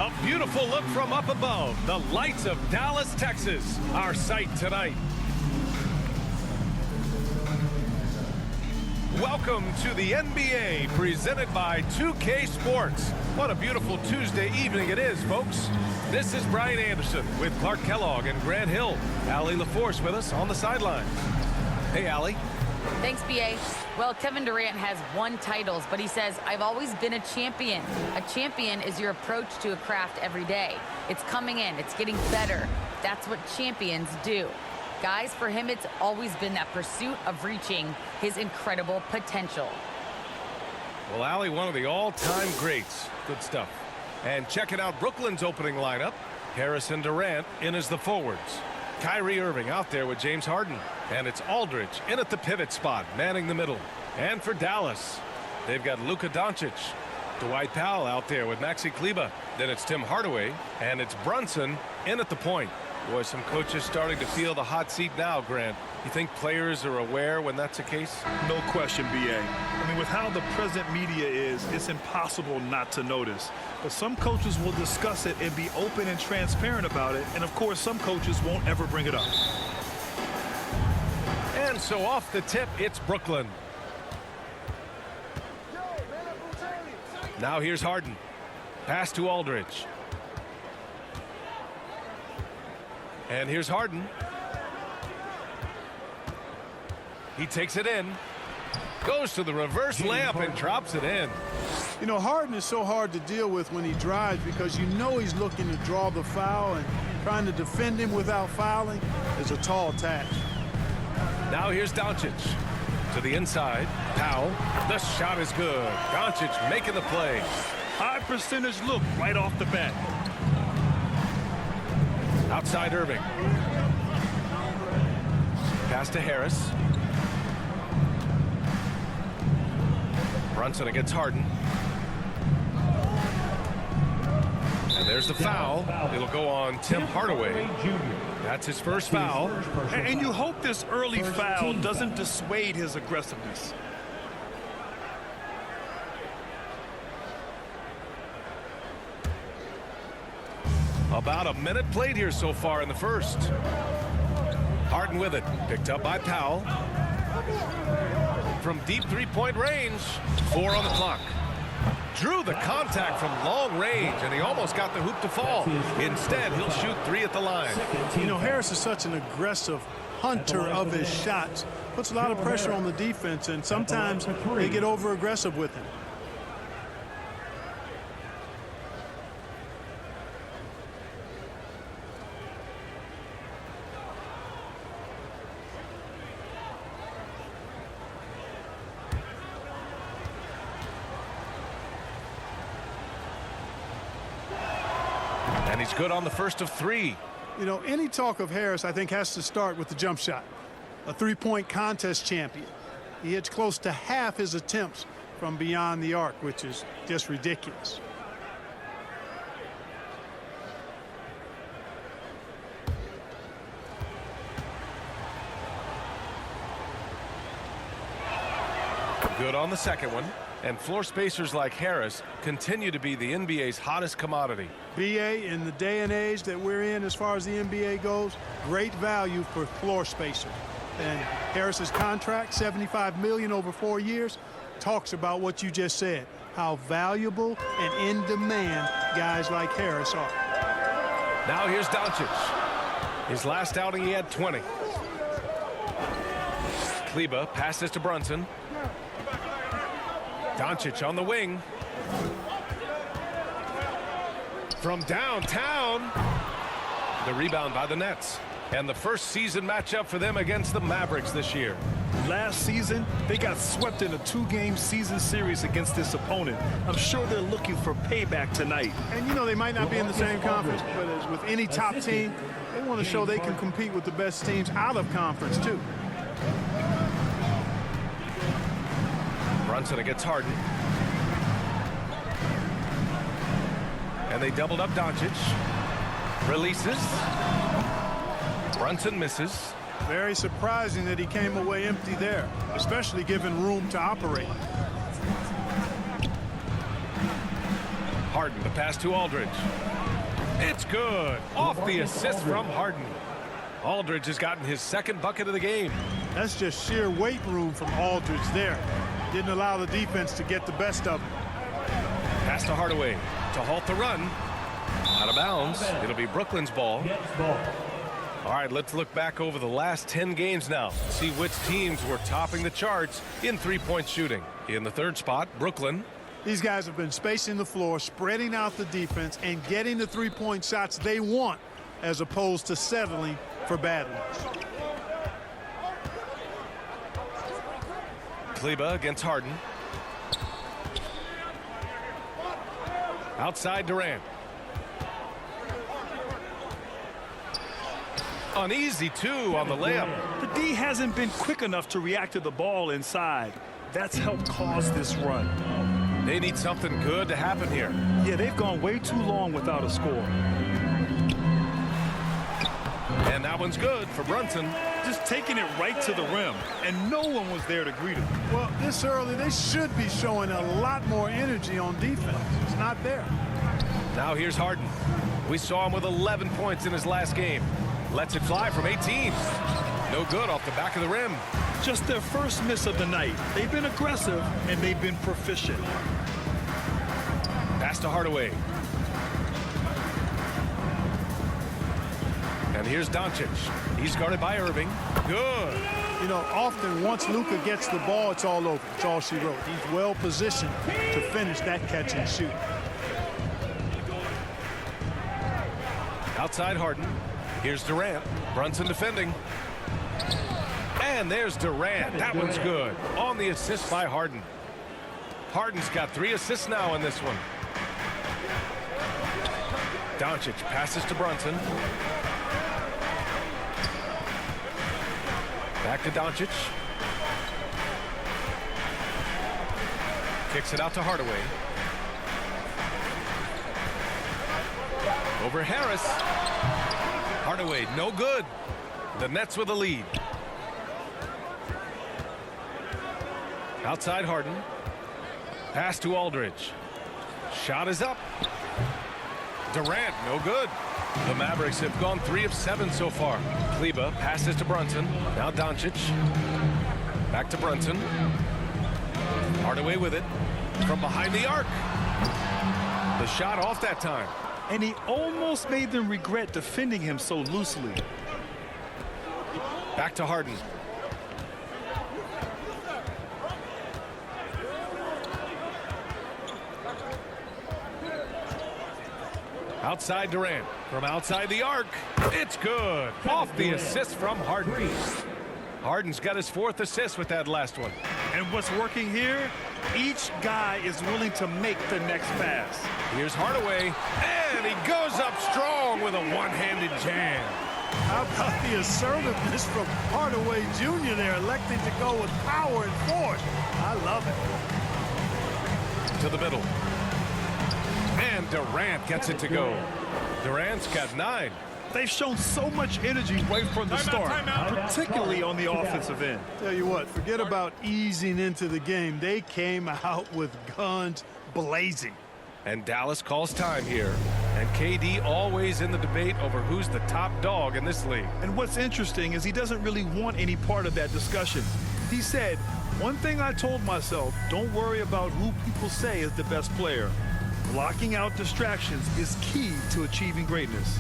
A beautiful look from up above. The lights of Dallas, Texas, our sight tonight. Welcome to the NBA, presented by 2K Sports. What a beautiful Tuesday evening it is, folks. This is Brian Anderson with Clark Kellogg and Grant Hill. Allie LaForce with us on the sidelines. Hey, Allie. Thanks, B.A. Well, Kevin Durant has won titles, but he says, I've always been a champion. A champion is your approach to a craft every day. It's coming in. It's getting better. That's what champions do. Guys, for him, it's always been that pursuit of reaching his incredible potential. Well, Allie, one of the all-time greats. Good stuff. And checking out Brooklyn's opening lineup. Harris and Durant in as the forwards. Kyrie Irving out there with James Harden. And it's Aldridge in at the pivot spot, manning the middle. And for Dallas, they've got Luka Doncic. Dwight Powell out there with Maxi Kleber. Then it's Tim Hardaway. And it's Brunson in at the point. Boy, some coaches starting to feel the hot seat now, Grant. You think players are aware when that's the case? No question, B.A. I mean, with how the present media is, it's impossible not to notice. But some coaches will discuss it and be open and transparent about it. And, of course, some coaches won't ever bring it up. And so off the tip, it's Brooklyn. Now here's Harden. Pass to Aldridge. And here's Harden. He takes it in. Goes to the reverse layup and drops it in. You know, Harden is so hard to deal with when he drives because you know he's looking to draw the foul, and trying to defend him without fouling is a tall task. Now here's Doncic. To the inside. Powell. The shot is good. Doncic making the play. High percentage look right off the bat. Outside Irving. Pass to Harris. Brunson against Harden. And there's the foul. It'll go on Tim Hardaway. That's his first foul. And you hope this early foul doesn't dissuade his aggressiveness. About a minute played here so far in the first. Harden with it. Picked up by Powell. From deep three-point range. 4 on the clock. Drew the contact from long range, and he almost got the hoop to fall. Instead, he'll shoot 3 at the line. You know, Harris is such an aggressive hunter of his shots. Puts a lot of pressure on the defense, and sometimes they get over-aggressive with him. And he's good on the first of 3. You know, any talk of Harris, I think, has to start with the jump shot. A three-point contest champion. He hits close to half his attempts from beyond the arc, which is just ridiculous. Good on the second one. And floor spacers like Harris continue to be the NBA's hottest commodity. BA, in the day and age that we're in as far as the NBA goes, great value for floor spacer. And Harris's contract, $75 million over 4 years, talks about what you just said, how valuable and in demand guys like Harris are. Now here's Doncic. His last outing, he had 20. Kleber passes to Brunson. Doncic on the wing. From downtown. The rebound by the Nets. And the first season matchup for them against the Mavericks this year. Last season, they got swept in a 2-game season series against this opponent. I'm sure they're looking for payback tonight. And, you know, they might not be in the same conference, but as with any top team, they want to show they can compete with the best teams out of conference, too. Brunson against Harden. And they doubled up Doncic. Releases. Brunson misses. Very surprising that he came away empty there, especially given room to operate. Harden, the pass to Aldridge. It's good. Off the assist from Harden. Aldridge has gotten his second bucket of the game. That's just sheer weight room from Aldridge there. Didn't allow the defense to get the best of him. Pass to Hardaway to halt the run. Out of bounds. It'll be Brooklyn's ball. All right, let's look back over the last 10 games now. See which teams were topping the charts in three-point shooting. In the third spot, Brooklyn. These guys have been spacing the floor, spreading out the defense, and getting the three-point shots they want as opposed to settling for bad ones. Kleba against Harden. Outside Durant. Uneasy two on the layup. The D hasn't been quick enough to react to the ball inside. That's helped cause this run. They need something good to happen here. Yeah, they've gone way too long without a score. And that one's good for Brunson. Just taking it right to the rim, and no one was there to greet him. Well, this early, they should be showing a lot more energy on defense. It's not there. Now here's Harden. We saw him with 11 points in his last game. Lets it fly from 18. No good off the back of the rim. Just their first miss of the night. They've been aggressive, and they've been proficient. Pass to Hardaway. And here's Doncic. He's guarded by Irving. Good. You know, often once Luka gets the ball, it's all over. It's all she wrote. He's well positioned to finish that catch and shoot. Outside Harden. Here's Durant. Brunson defending. And there's Durant. That one's good. On the assist by Harden. Harden's got 3 assists now in this one. Doncic passes to Brunson. Back to Doncic. Kicks it out to Hardaway. Over Harris. Hardaway, no good. The Nets with a lead. Outside Harden. Pass to Aldridge. Shot is up. Durant, no good. The Mavericks have gone 3 of 7 so far. Kleba passes to Brunson. Now Doncic. Back to Brunson. Hardaway with it. From behind the arc. The shot off that time. And he almost made them regret defending him so loosely. Back to Harden. Outside Durant. From outside the arc. It's good. Off the assist from Harden. Harden's got his 4th assist with that last one. And what's working here? Each guy is willing to make the next pass. Here's Hardaway. And he goes up strong with a one-handed jam. How about the assertiveness from Hardaway Jr. there, electing to go with power and force. I love it. To the middle. And Durant gets it to go. Durant's got 9. They've shown so much energy right from the start, particularly on the offensive end. Tell you what, forget about easing into the game. They came out with guns blazing. And Dallas calls time here. And KD always in the debate over who's the top dog in this league. And what's interesting is he doesn't really want any part of that discussion. He said, one thing I told myself, don't worry about who people say is the best player. Blocking out distractions is key to achieving greatness.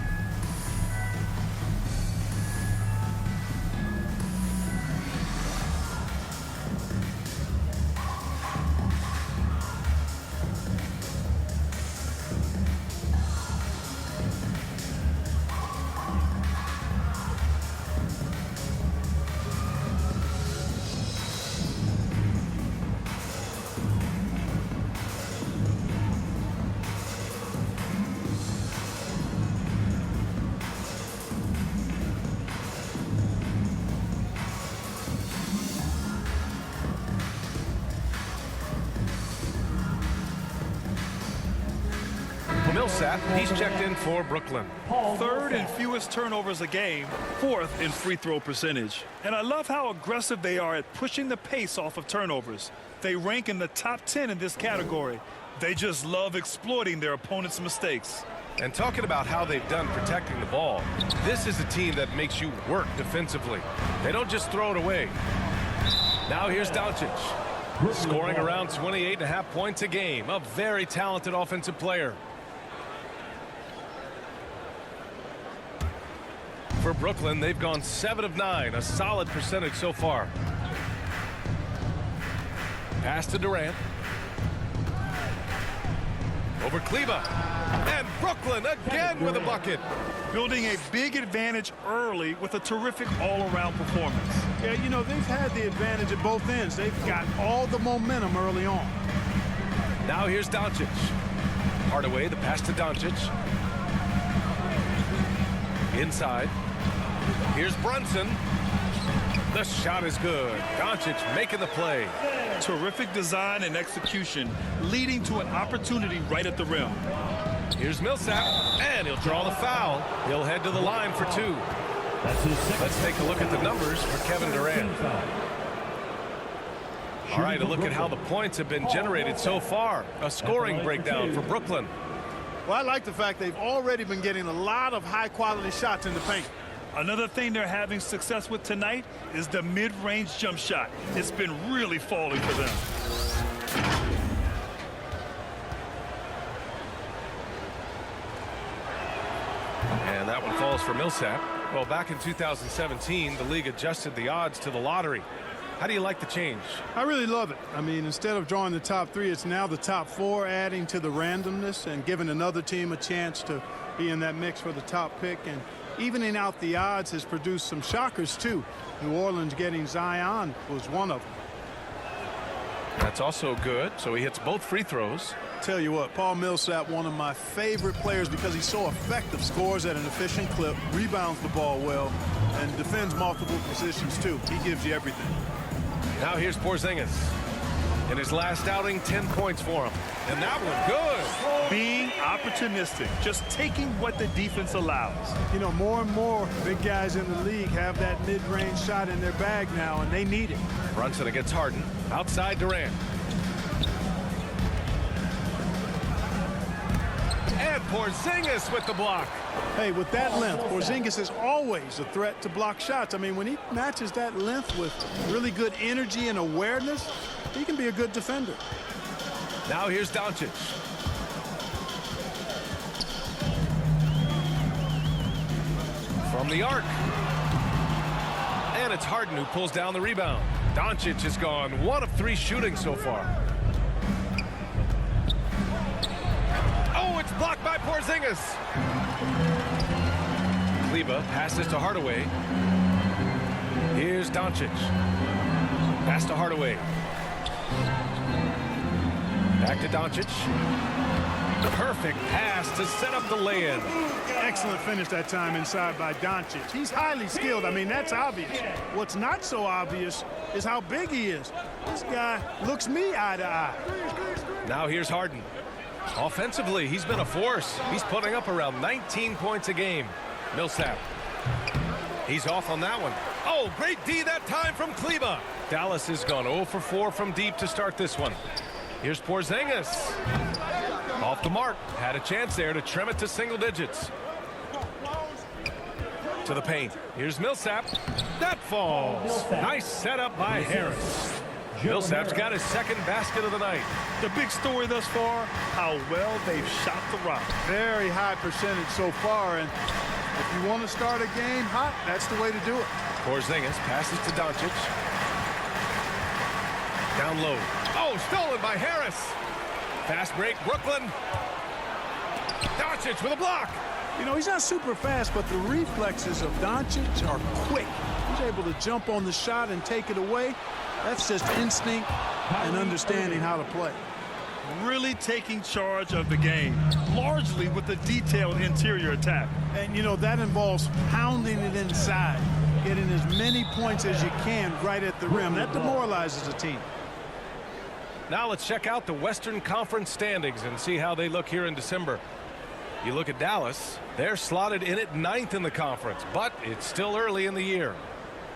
Millsap, he's checked in for Brooklyn. 3rd in fewest turnovers a game, 4th in free throw percentage. And I love how aggressive they are at pushing the pace off of turnovers. They rank in the top 10 in this category. They just love exploiting their opponent's mistakes. And talking about how they've done protecting the ball, this is a team that makes you work defensively. They don't just throw it away. Now here's Doncic, scoring around 28.5 points a game. A very talented offensive player. For Brooklyn, they've gone 7 of 9, a solid percentage so far. Pass to Durant. Over Kleba. And Brooklyn again with a bucket. Building a big advantage early with a terrific all-around performance. Yeah, you know, they've had the advantage at both ends. They've got all the momentum early on. Now here's Doncic. Hardaway, the pass to Doncic. Inside. Here's Brunson. The shot is good. Doncic making the play. Terrific design and execution, leading to an opportunity right at the rim. Here's Millsap, and he'll draw the foul. He'll head to the line for 2. Let's take a look at the numbers for Kevin Durant. All right, a look at how the points have been generated so far. A scoring breakdown for Brooklyn. Well, I like the fact they've already been getting a lot of high-quality shots in the paint. Another thing they're having success with tonight is the mid-range jump shot. It's been really falling for them. And that one falls for Millsap. Well, back in 2017, the league adjusted the odds to the lottery. How do you like the change? I really love it. I mean, instead of drawing the top 3, it's now the top 4, adding to the randomness and giving another team a chance to be in that mix for the top pick. And evening out the odds has produced some shockers, too. New Orleans getting Zion was one of them. That's also good. So he hits both free throws. Tell you what, Paul Millsap, one of my favorite players because he's so effective, scores at an efficient clip, rebounds the ball well, and defends multiple positions, too. He gives you everything. Now here's Porzingis. In his last outing, 10 points for him. And that one good. Being opportunistic, just taking what the defense allows. You know, more and more big guys in the league have that mid-range shot in their bag now, and they need it. Brunson against Harden. Outside Durant. And Porzingis with the block. Hey, with that length, Porzingis is always a threat to block shots. I mean, when he matches that length with really good energy and awareness, he can be a good defender. Now here's Doncic. From the arc. And it's Harden who pulls down the rebound. Doncic has gone 1 of 3 shooting so far. Oh, it's blocked by Porzingis. Kleba passes to Hardaway. Here's Doncic. Pass to Hardaway. Back to Doncic. Perfect pass to set up the lay-in. Excellent finish that time inside by Doncic. He's highly skilled. I mean, that's obvious. What's not so obvious is how big he is. This guy looks me eye to eye. Now here's Harden. Offensively, he's been a force. He's putting up around 19 points a game. Millsap. He's off on that one. Oh, great D that time from Kleba. Dallas has gone 0 for 4 from deep to start this one. Here's Porzingis. Off the mark. Had a chance there to trim it to single digits. To the paint. Here's Millsap. That falls. Nice setup by Harris. Millsap's got his second basket of the night. The big story thus far, how well they've shot the rock. Very high percentage so far, and if you want to start a game hot, that's the way to do it. Porzingis passes to Doncic. Down low. Oh, stolen by Harris. Fast break, Brooklyn. Doncic with a block. You know, he's not super fast, but the reflexes of Doncic are quick. He's able to jump on the shot and take it away. That's just instinct and understanding how to play. Really taking charge of the game, largely with a detailed interior attack. And, you know, that involves pounding it inside, getting as many points as you can right at the rim. That demoralizes a team. Now let's check out the Western Conference standings and see how they look here in December. You look at Dallas, they're slotted in at 9th in the conference, but it's still early in the year.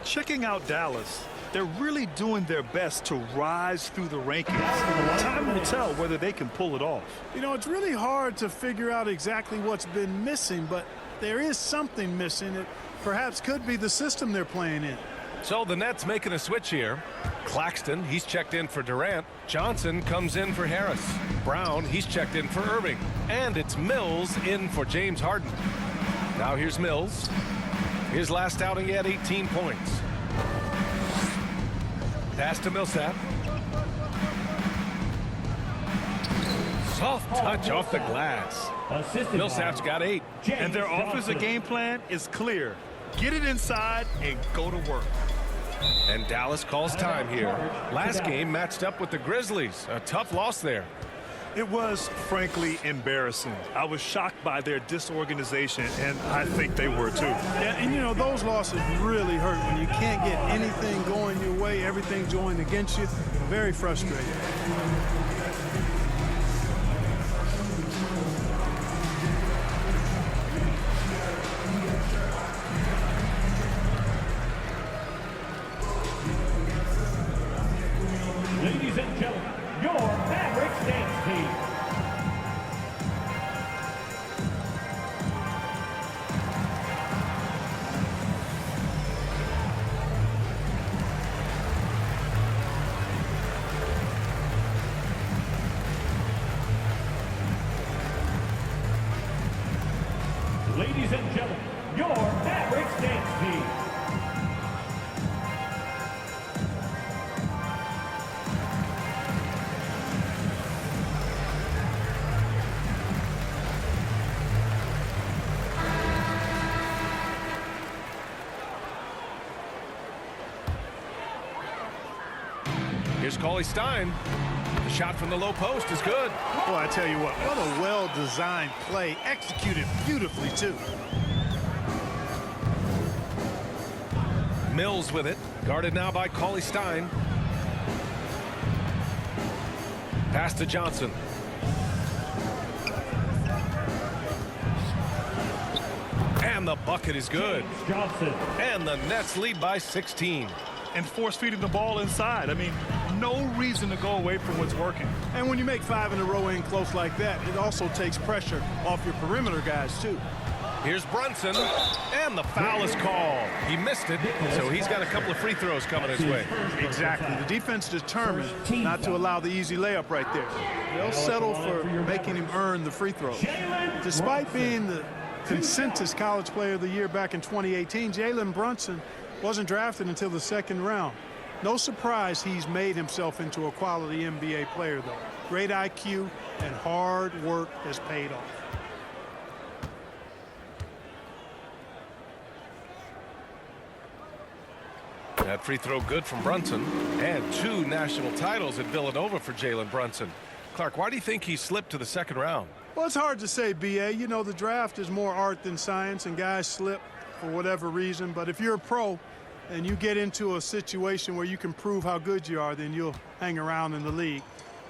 Checking out Dallas, They're really doing their best to rise through the rankings. Time will tell whether they can pull it off. You know, it's really hard to figure out exactly what's been missing, but there is something missing. It perhaps could be the system they're playing in. So the Nets making a switch here. Claxton, he's checked in for Durant. Johnson comes in for Harris. Brown, he's checked in for Irving. And it's Mills in for James Harden. Now here's Mills. His last outing, he had 18 points. Pass to Millsap. Soft touch off the glass. Millsap's got 8. And their offensive game plan is clear. Get it inside and go to work. And Dallas calls time here. Last game matched up with the Grizzlies. A tough loss there. It was, frankly, embarrassing. I was shocked by their disorganization, and I think they were too. Yeah, and you know, those losses really hurt when you can't get anything going your way, everything's going against you. Very frustrating. Ladies and gentlemen, your Mavericks dance team. Ladies and gentlemen, your Mavericks dance team. Here's cauley-stein. The shot from the low post is good. Boy, I tell you what a well-designed play, executed beautifully too. Mills with it, guarded now by cauley-stein. Pass to Johnson. And the bucket is good. Johnson. And the Nets lead by 16. And force-feeding the ball inside. I mean, no reason to go away from what's working. And when you make 5 in a row in close like that, it also takes pressure off your perimeter guys too. Here's Brunson, and the foul is called. He missed it, so he's got a couple of free throws coming his way. Exactly. The defense determined not to allow the easy layup right there. They'll settle for making him earn the free throws. Despite being the consensus college player of the year back in 2018, Jalen Brunson wasn't drafted until the second round. No surprise he's made himself into a quality NBA player, though. Great IQ and hard work has paid off. That free throw good from Brunson, and 2 national titles at Villanova for Jalen Brunson. Clark, why do you think he slipped to the second round? Well, it's hard to say, B.A. You know, the draft is more art than science, and guys slip for whatever reason. But if you're a pro and you get into a situation where you can prove how good you are, then you'll hang around in the league.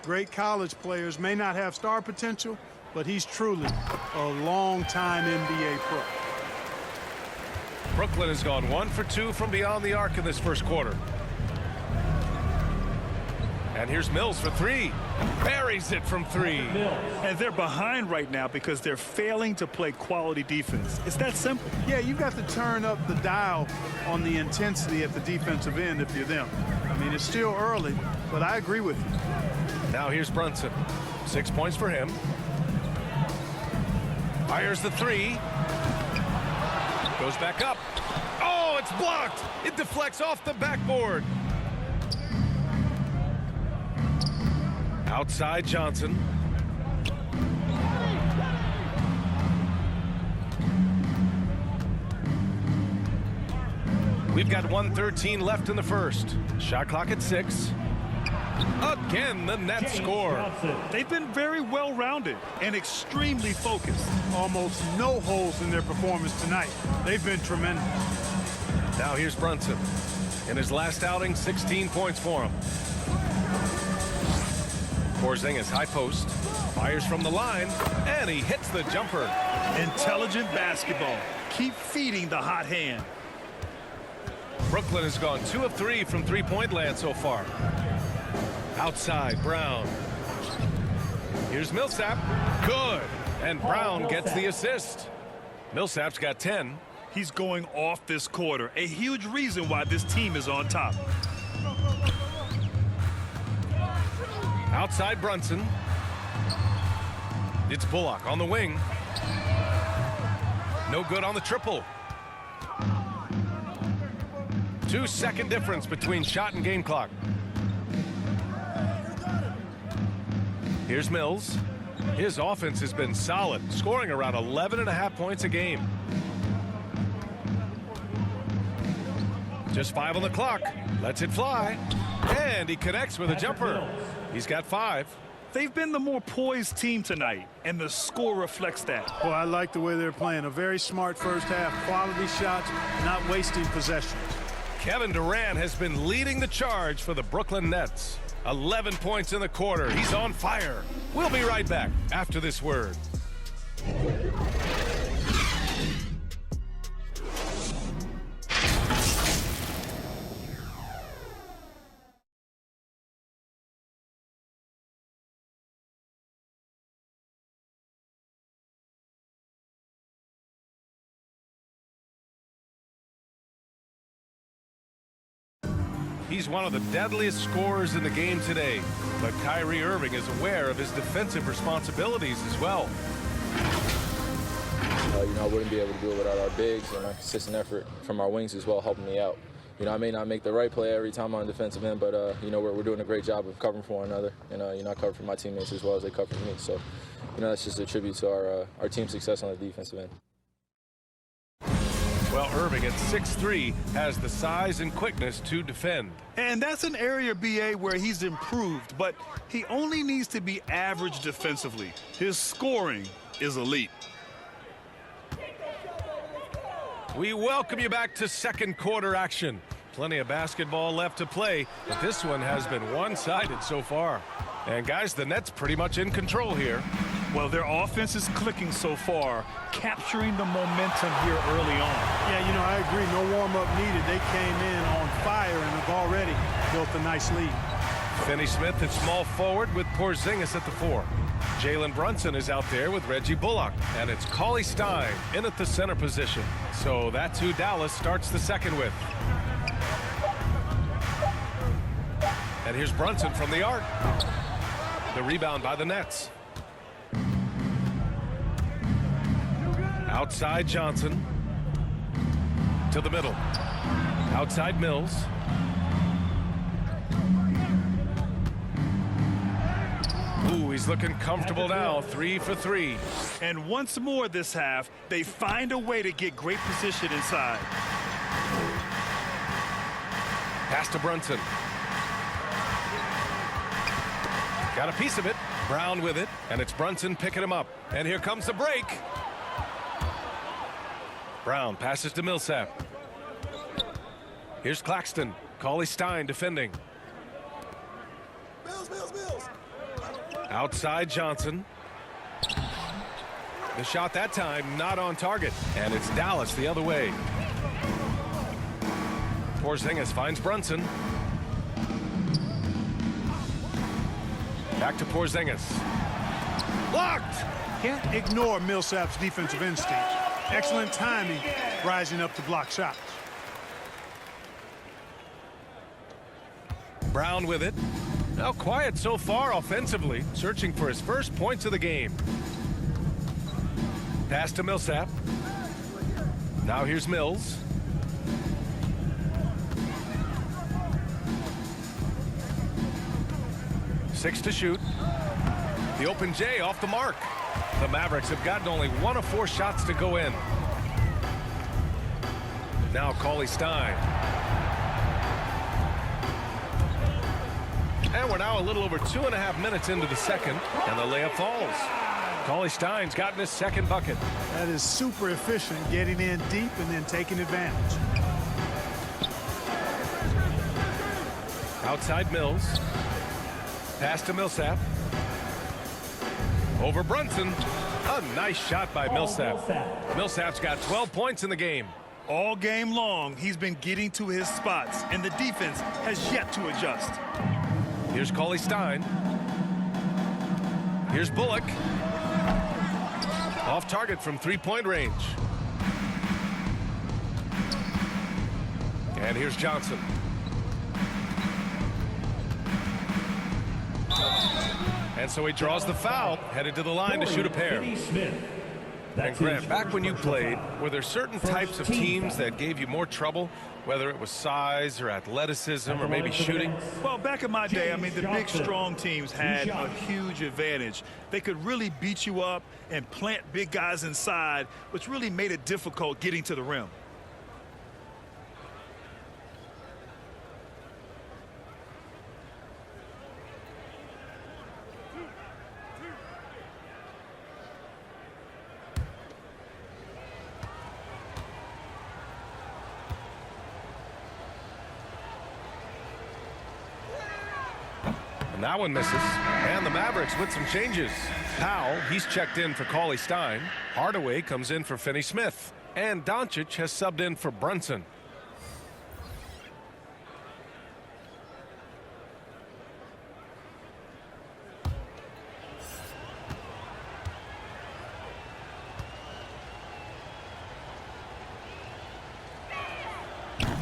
Great college players may not have star potential, but he's truly a long-time NBA pro. Brooklyn has gone 1 for 2 from beyond the arc in this first quarter. And here's Mills for 3. Buries it from 3. And they're behind right now because they're failing to play quality defense. It's that simple. Yeah, you've got to turn up the dial on the intensity at the defensive end if you're them. I mean, it's still early, but I agree with you. Now here's Brunson. 6 points for him. Fires the 3. Goes back up. Oh, it's blocked. It deflects off the backboard. Outside Johnson. We've got 1:13 left in the first. Shot clock at 6. Again, the Nets score. They've been very well-rounded and extremely focused. Almost no holes in their performance tonight. They've been tremendous. Now here's Brunson. In his last outing, 16 points for him. Porzingis high post. Fires from the line, and he hits the jumper. Intelligent basketball. Keep feeding the hot hand. Brooklyn has gone 2 of 3 from three-point land so far. Outside, Brown. Here's Millsap. Good. And Brown gets the assist. Millsap's got 10. He's going off this quarter. A huge reason why this team is on top. Outside Brunson. It's Bullock on the wing. No good on the triple. 2-second difference between shot and game clock. Here's Mills. His offense has been solid, scoring around 11.5 points a game. Just 5 on the clock. Lets it fly. And he connects with a jumper. He's got 5. They've been the more poised team tonight, and the score reflects that. Well, I like the way they're playing. A very smart first half. Quality shots, not wasting possessions. Kevin Durant has been leading the charge for the Brooklyn Nets. 11 points in the quarter. He's on fire. We'll be right back after this word. He's one of the deadliest scorers in the game today, but Kyrie Irving is aware of his defensive responsibilities as well. I wouldn't be able to do it without our bigs and our consistent effort from our wings as well, helping me out. I may not make the right play every time on the defensive end, but we're doing a great job of covering for one another, and I cover for my teammates as well as they cover for me. So, that's just a tribute to our team's success on the defensive end. Well, Irving at 6'3" has the size and quickness to defend. And that's an area, BA, where he's improved, but he only needs to be average defensively. His scoring is elite. We welcome you back to second quarter action. Plenty of basketball left to play, but this one has been one-sided so far. And guys, the Nets pretty much in control here. Well, their offense is clicking so far, capturing the momentum here early on. Yeah, I agree. No warm-up needed. They came in on fire and have already built a nice lead. Finney-Smith at small forward with Porzingis at the 4. Jalen Brunson is out there with Reggie Bullock. And it's cauley-stein in at the center position. So that's who Dallas starts the second with. And here's Brunson from the arc. The rebound by the Nets. Outside Johnson. To the middle. Outside Mills. Ooh, he's looking comfortable now. 3 for 3. And once more this half, they find a way to get great position inside. Pass to Brunson. Got a piece of it. Brown with it. And it's Brunson picking him up. And here comes the break. Brown passes to Millsap. Here's Claxton. Cauley-Stein defending. Mills. Outside Johnson. The shot that time not on target. And it's Dallas the other way. Porzingis finds Brunson. Back to Porzingis. Blocked! Can't ignore Millsap's defensive instinct. Excellent timing, rising up to block shots. Brown with it. Now quiet so far offensively, searching for his first points of the game. Pass to Millsap. Now here's Mills. Six to shoot. The open J off the mark. The Mavericks have gotten only 1 of 4 shots to go in. Now cauley-stein. And we're now a little over 2.5 minutes into the second, and the layup falls. Cauley-Stein's gotten his second bucket. That is super efficient, getting in deep and then taking advantage. Outside Mills. Pass to Millsap. Over Brunson. A nice shot by Millsap. Millsap's got 12 points in the game. All game long, he's been getting to his spots, and the defense has yet to adjust. Here's cauley-stein. Here's Bullock. Off target from three-point range. And here's Johnson. And so he draws the foul, headed to the line to shoot a pair. And Grant, back when you played, were there certain types of teams that gave you more trouble, whether it was size or athleticism or maybe shooting? Well, back in my day, I mean, the big, strong teams had a huge advantage. They could really beat you up and plant big guys inside, which really made it difficult getting to the rim. And that one misses. And the Mavericks with some changes. Powell, he's checked in for cauley-stein. Hardaway comes in for Finney-Smith. And Doncic has subbed in for Brunson.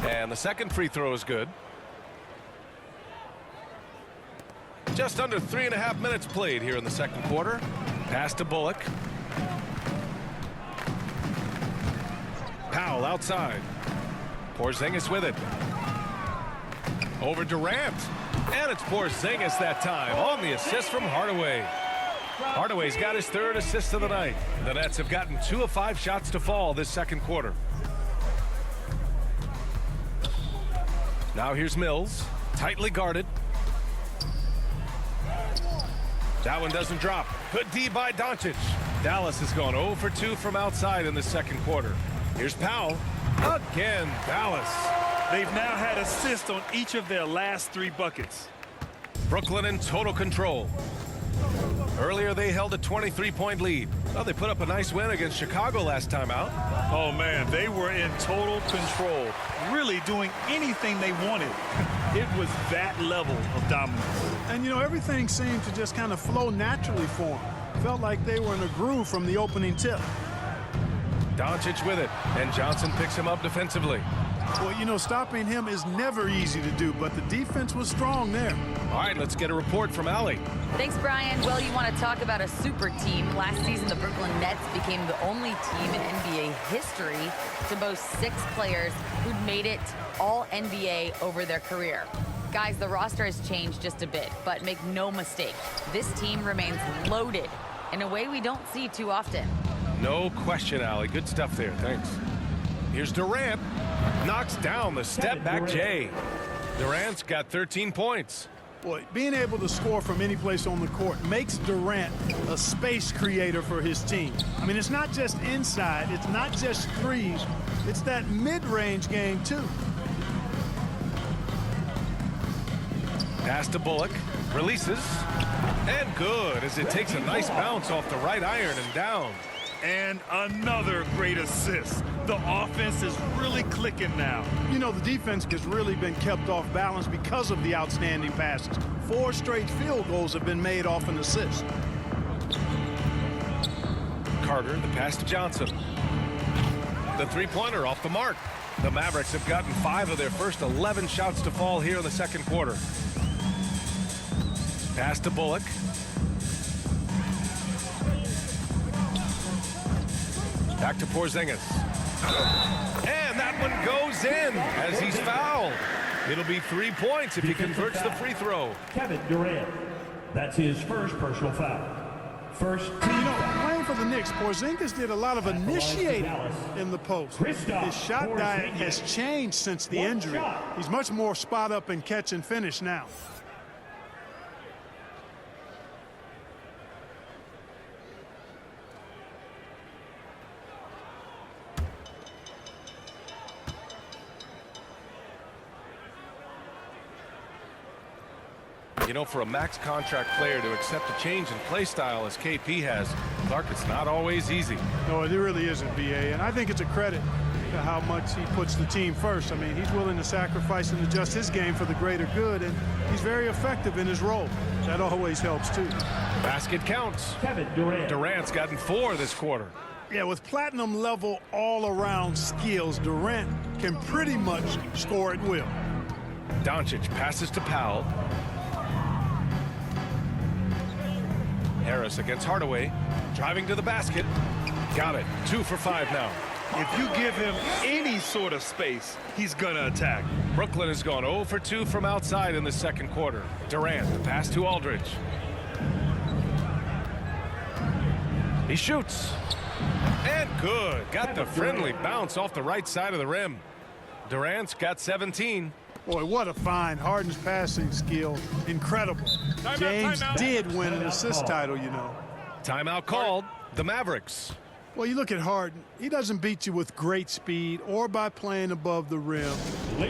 And the second free throw is good. Just under 3.5 minutes played here in the second quarter. Pass to Bullock. Powell outside. Porzingis with it. Over Durant. And it's Porzingis that time on the assist from Hardaway. Hardaway's got his third assist of the night. The Nets have gotten 2 of 5 shots to fall this second quarter. Now here's Mills. Tightly guarded. That one doesn't drop. Good D by Doncic. Dallas has gone 0 for 2 from outside in the second quarter. Here's Powell. Again, Dallas. They've now had assists on each of their last 3 buckets. Brooklyn in total control. Earlier they held a 23-point lead. Well, they put up a nice win against Chicago last time out. Oh, man, they were in total control, really doing anything they wanted. It was that level of dominance. And, you know, everything seemed to just kind of flow naturally for them. Felt like they were in a groove from the opening tip. Doncic with it, and Johnson picks him up defensively. Well, you know, stopping him is never easy to do, but the defense was strong there. All right, let's get a report from Allie. Thanks, Brian. Well, you want to talk about a super team. Last season, the Brooklyn Nets became the only team in NBA history to boast 6 players who'd made it all NBA over their career. Guys, the roster has changed just a bit, but make no mistake, this team remains loaded in a way we don't see too often. No question, Allie. Good stuff there. Thanks. Here's Durant. Knocks down the step-back J. Durant's got 13 points. Boy, being able to score from any place on the court makes Durant a space creator for his team. I mean, it's not just inside. It's not just threes. It's that mid-range game, too. Pass to Bullock. Releases. And good as it takes a nice bounce off the right iron and down. And another great assist. The offense is really clicking now. You know, the defense has really been kept off balance because of the outstanding passes. 4 straight field goals have been made off an assist. Carter, the pass to Johnson. The three-pointer off the mark. The Mavericks have gotten 5 of their first 11 shots to fall here in the second quarter. Pass to Bullock. Back to Porzingis. And that one goes in as he's fouled. It'll be 3 points if he converts the free throw. Kevin Durant. That's his first personal foul. First team You know, foul. playing for the Knicks, Porzingis did a lot of initiating in the post. His shot diet has changed since the injury. He's much more spot up and catch and finish now. You know, for a max contract player to accept a change in play style as KP has, Clark, it's not always easy. No, it really isn't, BA, and I think it's a credit to how much he puts the team first. I mean, he's willing to sacrifice and adjust his game for the greater good, and he's very effective in his role. That always helps, too. Basket counts. Kevin Durant. Durant's gotten 4 this quarter. Yeah, with platinum-level all-around skills, Durant can pretty much score at will. Doncic passes to Powell. Harris against Hardaway. Driving to the basket. Got it. 2 for 5 now. If you give him any sort of space, he's going to attack. Brooklyn has gone 0 for 2 from outside in the second quarter. Durant, the pass to Aldridge. He shoots. And good. Got the friendly bounce off the right side of the rim. Durant's got 17. Boy, what a find. Harden's passing skill, incredible. James did win an assist title, you know. Timeout called. The Mavericks. Well, you look at Harden. He doesn't beat you with great speed or by playing above the rim.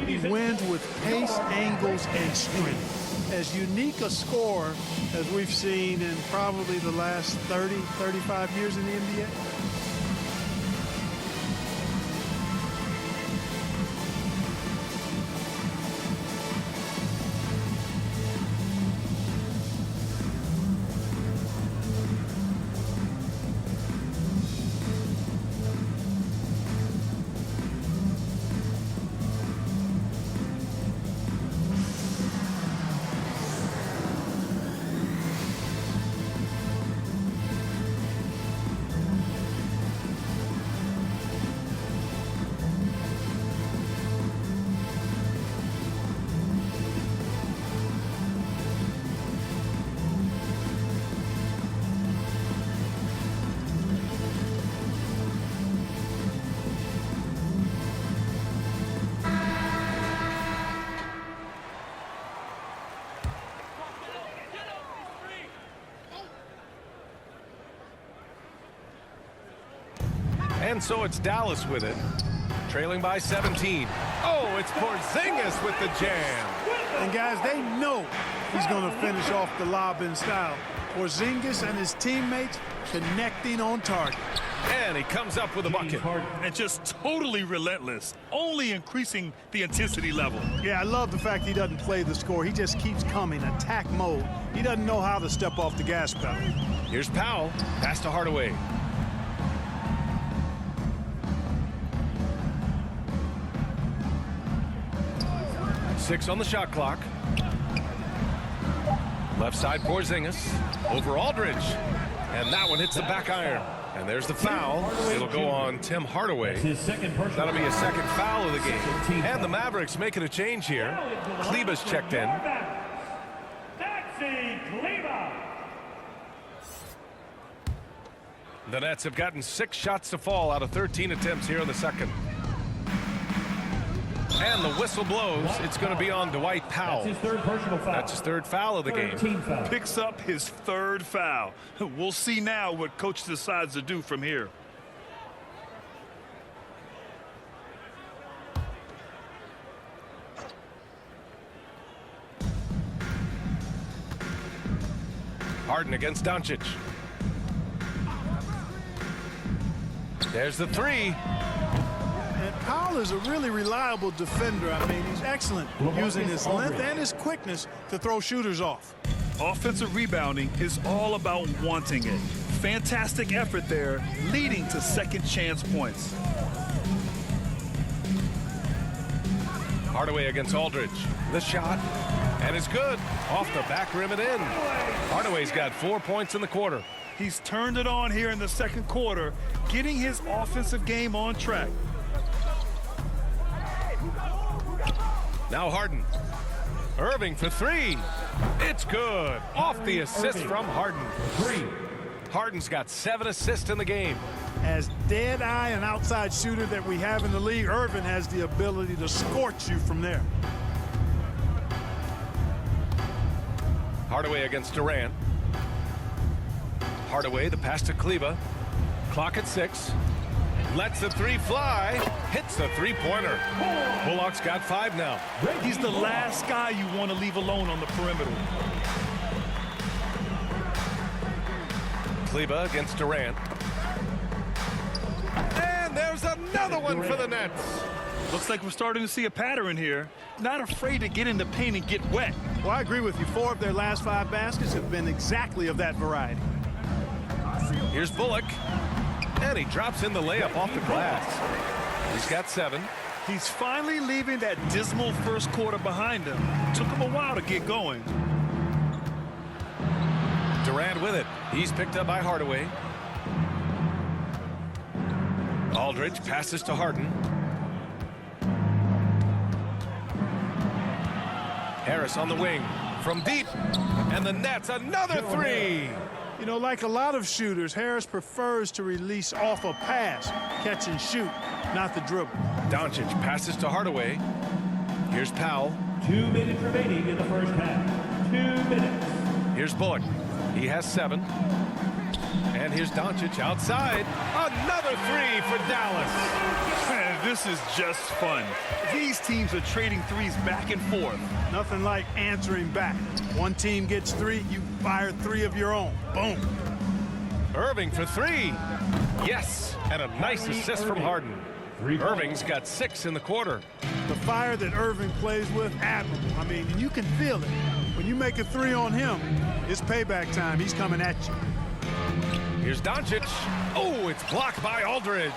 He wins with pace, angles, and strength. As unique a scorer as we've seen in probably the last 30, 35 years in the NBA. And so it's Dallas with it, trailing by 17. Oh, it's Porzingis with the jam. And guys, they know he's going to finish off the lob in style. Porzingis and his teammates connecting on target. And he comes up with a bucket. And just totally relentless, only increasing the intensity level. Yeah, I love the fact he doesn't play the score. He just keeps coming, attack mode. He doesn't know how to step off the gas pedal. Here's Powell, pass to Hardaway. Six on the shot clock. Left side Porzingis over Aldridge. And that one hits the back iron. And there's the foul. It'll go on Tim Hardaway. That'll be a second foul of the game. And the Mavericks making a change here. Kleba's checked in. The Nets have gotten 6 shots to fall out of 13 attempts here in the second. And the whistle blows. It's going to be on Dwight Powell. That's his third personal foul. That's his third foul of the game. Picks up his third foul. We'll see now what coach decides to do from here. Harden against Doncic. There's the three. And Powell is a really reliable defender. I mean, he's excellent using his length and his quickness to throw shooters off. Offensive rebounding is all about wanting it. Fantastic effort there, leading to second chance points. Hardaway against Aldridge. The shot, and it's good. Off the back rim and in. Hardaway's got 4 points in the quarter. He's turned it on here in the second quarter, getting his offensive game on track. Now Harden. Irving for three. It's good. Off the assist from Harden. Harden's got 7 assists in the game. As dead-eye and outside shooter that we have in the league, Irving has the ability to scorch you from there. Hardaway against Durant. Hardaway, the pass to Kleba. Clock at 6. Lets the three fly. Hits the three-pointer. Bullock's got 5 now. He's the last guy you want to leave alone on the perimeter. Kleba against Durant. And there's another another one for the Nets. Looks like we're starting to see a pattern here. Not afraid to get in the paint and get wet. Well, I agree with you. 4 of their last 5 baskets have been exactly of that variety. Here's Bullock. And he drops in the layup off the glass. He's got 7. He's finally leaving that dismal first quarter behind him. Took him a while to get going. Durant with it. He's picked up by Hardaway. Aldridge passes to Harden. Harris on the wing from deep. And the Nets, another 3. You know, like a lot of shooters, Harris prefers to release off a pass, catch and shoot, not the dribble. Doncic passes to Hardaway. Here's Powell. 2 minutes remaining in the first half. 2 minutes. Here's Bullock. He has 7. And here's Doncic outside. Another 3 for Dallas. Man, this is just fun. These teams are trading threes back and forth. Nothing like answering back. One team gets 3, you fire 3 of your own. Boom. Irving for 3. Yes, and a nice assist from Harden. Irving's got 6 in the quarter. The fire that Irving plays with, admirable. I mean, you can feel it. When you make a 3 on him, it's payback time. He's coming at you. Here's Doncic. Oh, it's blocked by Aldridge.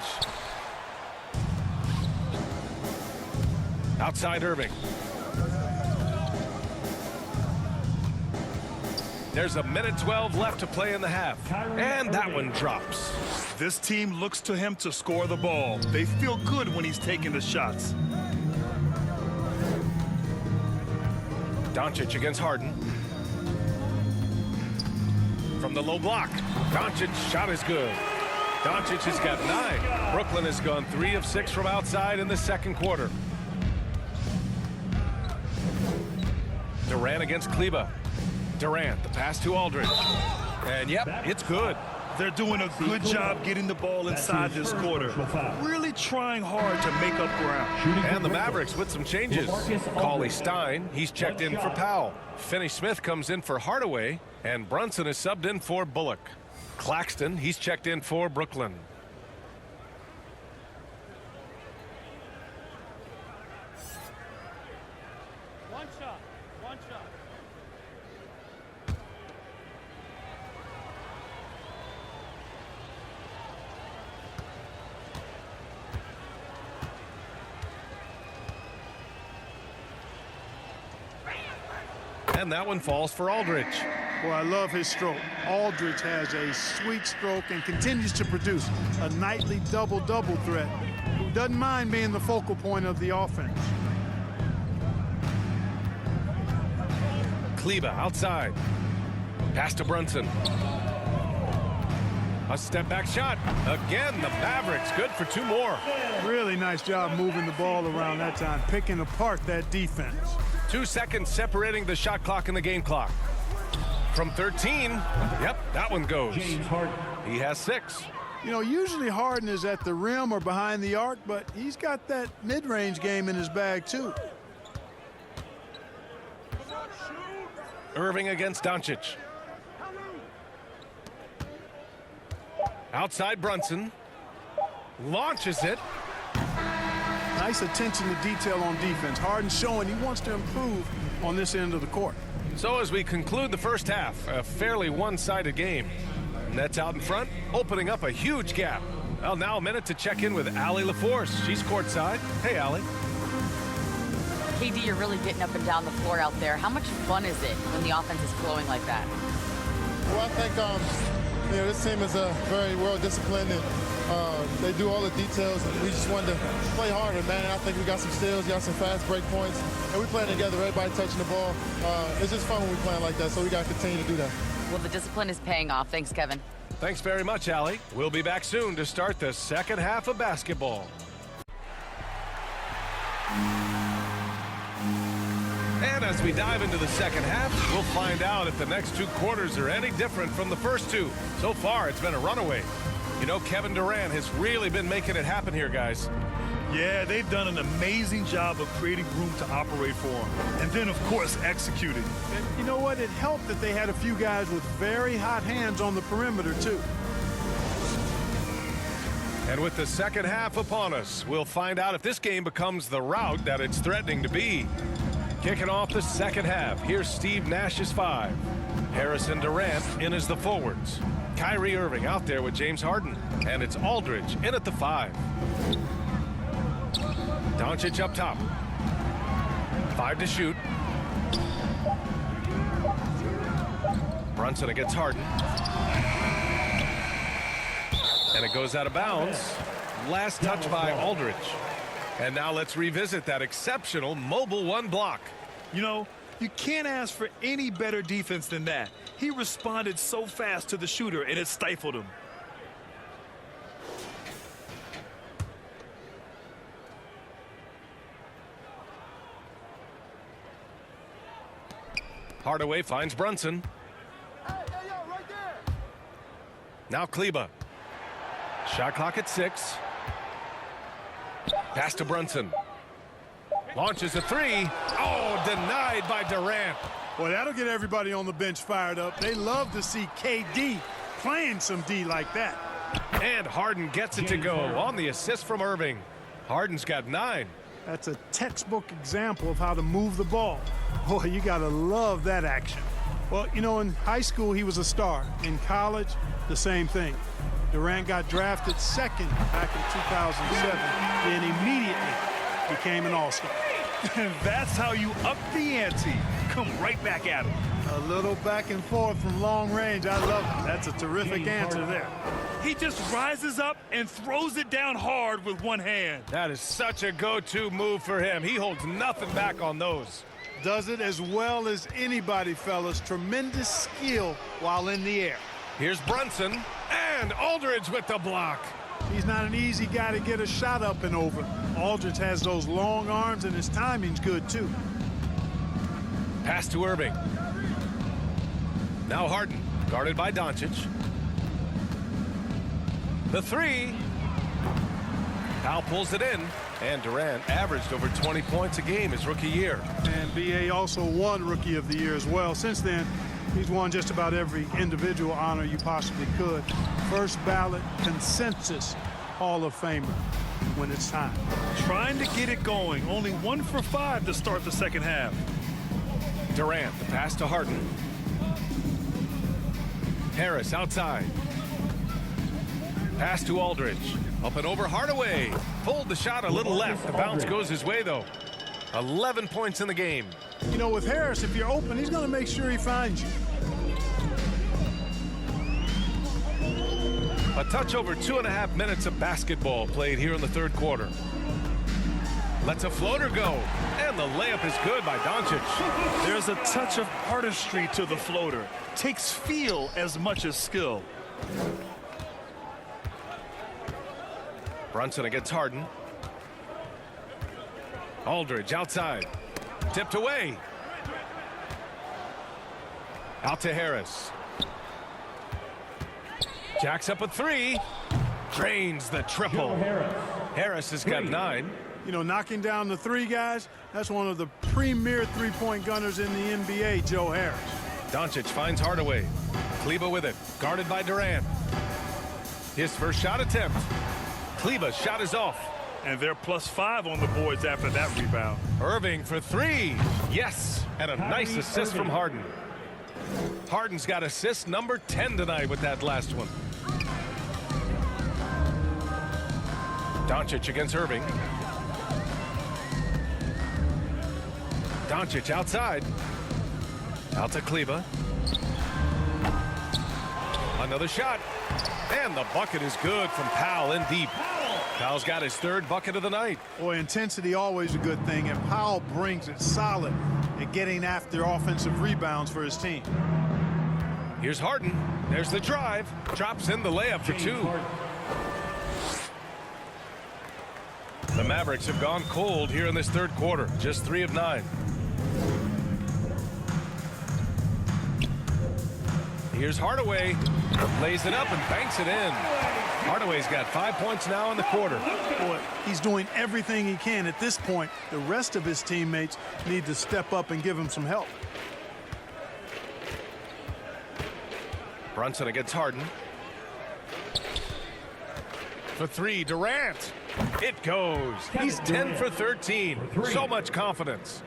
Outside Irving. There's a minute 12 left to play in the half. And that one drops. This team looks to him to score the ball. They feel good when he's taking the shots. Doncic against Harden. From the low block. Doncic's shot is good. Doncic has got 9. Brooklyn has gone 3 of 6 from outside in the second quarter. Durant against Kleber. Durant, the pass to Aldridge. And yep, it's good. They're doing a good job getting the ball inside this quarter. Really trying hard to make up ground. And the Mavericks with some changes. Cauley-Stein, he's checked in for Powell. Finney-Smith comes in for Hardaway. And Brunson is subbed in for Bullock. Claxton, he's checked in for Brooklyn. One shot. And that one falls for Aldridge. Boy, I love his stroke. Aldridge has a sweet stroke and continues to produce a nightly double-double threat who doesn't mind being the focal point of the offense. Kleber outside. Pass to Brunson. A step-back shot. Again, the Mavericks good for 2 more. Really nice job moving the ball around that time, picking apart that defense. 2 seconds separating the shot clock and the game clock. From 13, yep, that one goes. James Harden. He has 6. You know, usually Harden is at the rim or behind the arc, but he's got that mid-range game in his bag, too. Irving against Doncic. Outside Brunson. Launches it. Nice attention to detail on defense. Harden showing he wants to improve on this end of the court. So as we conclude the first half, a fairly one-sided game. Nets out in front, opening up a huge gap. Well, now a minute to check in with Allie LaForce. She's courtside. Hey, Allie. KD, you're really getting up and down the floor out there. How much fun is it when the offense is flowing like that? Well, I think this team is very well disciplined, and they do all the details, and we just wanted to play harder, man. And I think we got some steals, got some fast break points, and we playing together, everybody touching the ball. It's just fun when we playing like that, so we got to continue to do that. Well, the discipline is paying off. Thanks, Kevin. Thanks very much, Allie. We'll be back soon to start the second half of basketball. And as we dive into the second half, we'll find out if the next 2 quarters are any different from the first 2. So far, it's been a runaway. You know, Kevin Durant has really been making it happen here, guys. Yeah, they've done an amazing job of creating room to operate for him. And then, of course, executing. And you know what? It helped that they had a few guys with very hot hands on the perimeter, too. And with the second half upon us, we'll find out if this game becomes the rout that it's threatening to be. Kicking off the second half, here's Steve Nash's 5. Harris and Durant in as the forwards. Kyrie Irving out there with James Harden. And it's Aldridge in at the 5. Doncic up top. 5 to shoot. Brunson against Harden. And it goes out of bounds. Last touch by Aldridge. And now let's revisit that exceptional mobile 1 block. You know, you can't ask for any better defense than that. He responded so fast to the shooter, and it stifled him. Hardaway finds Brunson. Now Kleba. Shot clock at 6. Pass to Brunson. Launches a 3. Oh, denied by Durant. Well, that'll get everybody on the bench fired up. They love to see KD playing some D like that. And Harden gets it to go on the assist from Irving. Harden's got 9. That's a textbook example of how to move the ball. Boy, you got to love that action. Well, you know, in high school, he was a star. In college, the same thing. Durant got drafted 2nd back in 2007, then immediately became an all-star. And that's how you up the ante. Come right back at him. A little back and forth from long range. I love it. That's a terrific answer there. He just rises up and throws it down hard with one hand. That is such a go-to move for him. He holds nothing back on those. Does it as well as anybody, fellas. Tremendous skill while in the air. Here's Brunson and Aldridge with the block. He's not an easy guy to get a shot up and over. Aldridge has those long arms and his timing's good too. Pass to Irving. Now Harden, guarded by Doncic. The 3. Powell pulls it in, and Durant averaged over 20 points a game his rookie year. And B.A. also won Rookie of the Year as well. Since then, he's won just about every individual honor you possibly could. First ballot consensus Hall of Famer when it's time. Trying to get it going. Only 1 for 5 to start the second half. Durant, the pass to Harden. Harris outside. Pass to Aldridge. Up and over Hardaway. Pulled the shot a little left. The bounce goes his way, though. 11 points in the game. You know, with Harris, if you're open, he's going to make sure he finds you. A touch over 2.5 minutes of basketball played here in the third quarter. Lets a floater go. And the layup is good by Doncic. There's a touch of artistry to the floater. Takes feel as much as skill. Brunson against Harden. Aldridge outside. Tipped away. Out to Harris. Jacks up a 3. Drains the triple. Harris has got 9. You know, knocking down the 3 guys, that's one of the premier three-point gunners in the NBA, Joe Harris. Doncic finds Hardaway. Kleba with it. Guarded by Durant. His first shot attempt. Kleba's shot is off. And they're +5 on the boards after that rebound. Irving for 3. Yes. And a nice assist from Harden. Harden's got assist number 10 tonight with that last one. Doncic against Irving. Doncic outside. Out to Kleba. Another shot. And the bucket is good from Powell in deep. Powell's got his 3rd bucket of the night. Boy, intensity always a good thing, and Powell brings it solid at getting after offensive rebounds for his team. Here's Harden. There's the drive. Drops in the layup for 2. The Mavericks have gone cold here in this third quarter. Just 3 of 9. Here's Hardaway. Lays it up and banks it in. Hardaway's got 5 points now in the quarter. Boy, he's doing everything he can at this point. The rest of his teammates need to step up and give him some help. Brunson against Harden. for three. Durant. It goes. He's 10 for 13. So much confidence.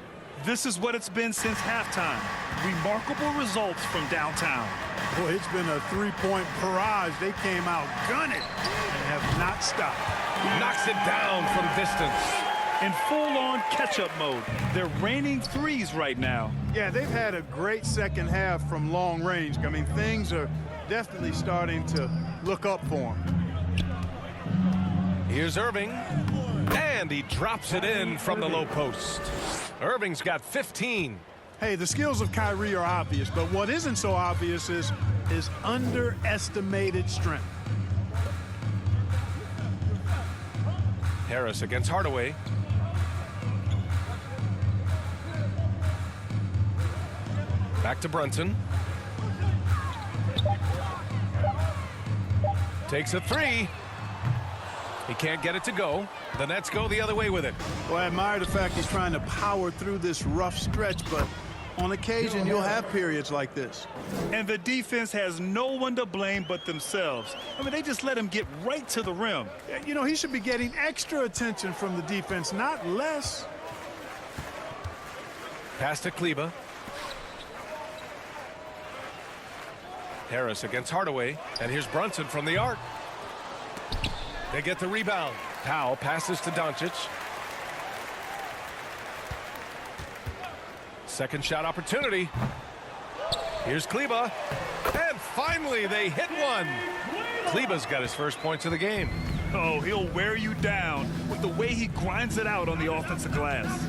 This is what it's been since halftime. Remarkable results from downtown. Boy, it's been a three-point barrage. They came out gunning and have not stopped. Knocks it down from distance. In full-on catch-up mode. They're raining threes right now. Yeah, they've had a great second half from long range. I mean, things are definitely starting to look up for them. Here's Irving. And he drops it in from the low post. Irving's got 15. Hey, the skills of Kyrie are obvious, but what isn't so obvious is his underestimated strength. Harris against Hardaway. Back to Brunson. Takes a three. He can't get it to go. The Nets go the other way with it. Well, I admire the fact he's trying to power through this rough stretch, but on occasion you'll have periods like this. And the defense has no one to blame but themselves. I mean, they just let him get right to the rim. You know, he should be getting extra attention from the defense, not less. Pass to Kleba. Harris against Hardaway. And here's Brunson from the arc. They get the rebound. Powell passes to Doncic. Second shot opportunity. Here's Kleba. And finally they hit one. Kleba's got his first points of the game. Oh, he'll wear you down with the way he grinds it out on the offensive glass.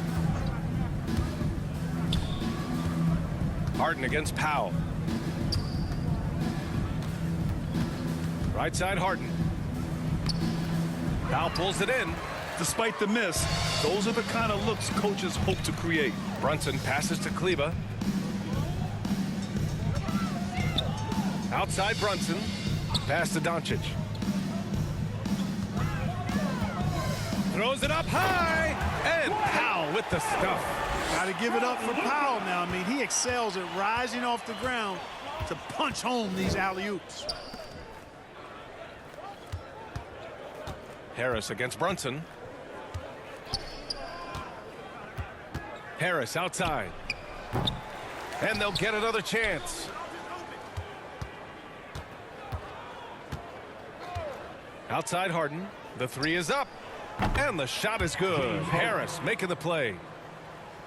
Harden against Powell. Right side Harden. Powell pulls it in. Despite the miss, those are the kind of looks coaches hope to create. Brunson passes to Kleba. Outside Brunson. Pass to Doncic. Throws it up high. And Powell with the stuff. Got to give it up for Powell now. I mean, he excels at rising off the ground to punch home these alley-oops. Harris against Brunson. Harris outside. And they'll get another chance. Outside Harden. The three is up. And the shot is good. Harris making the play.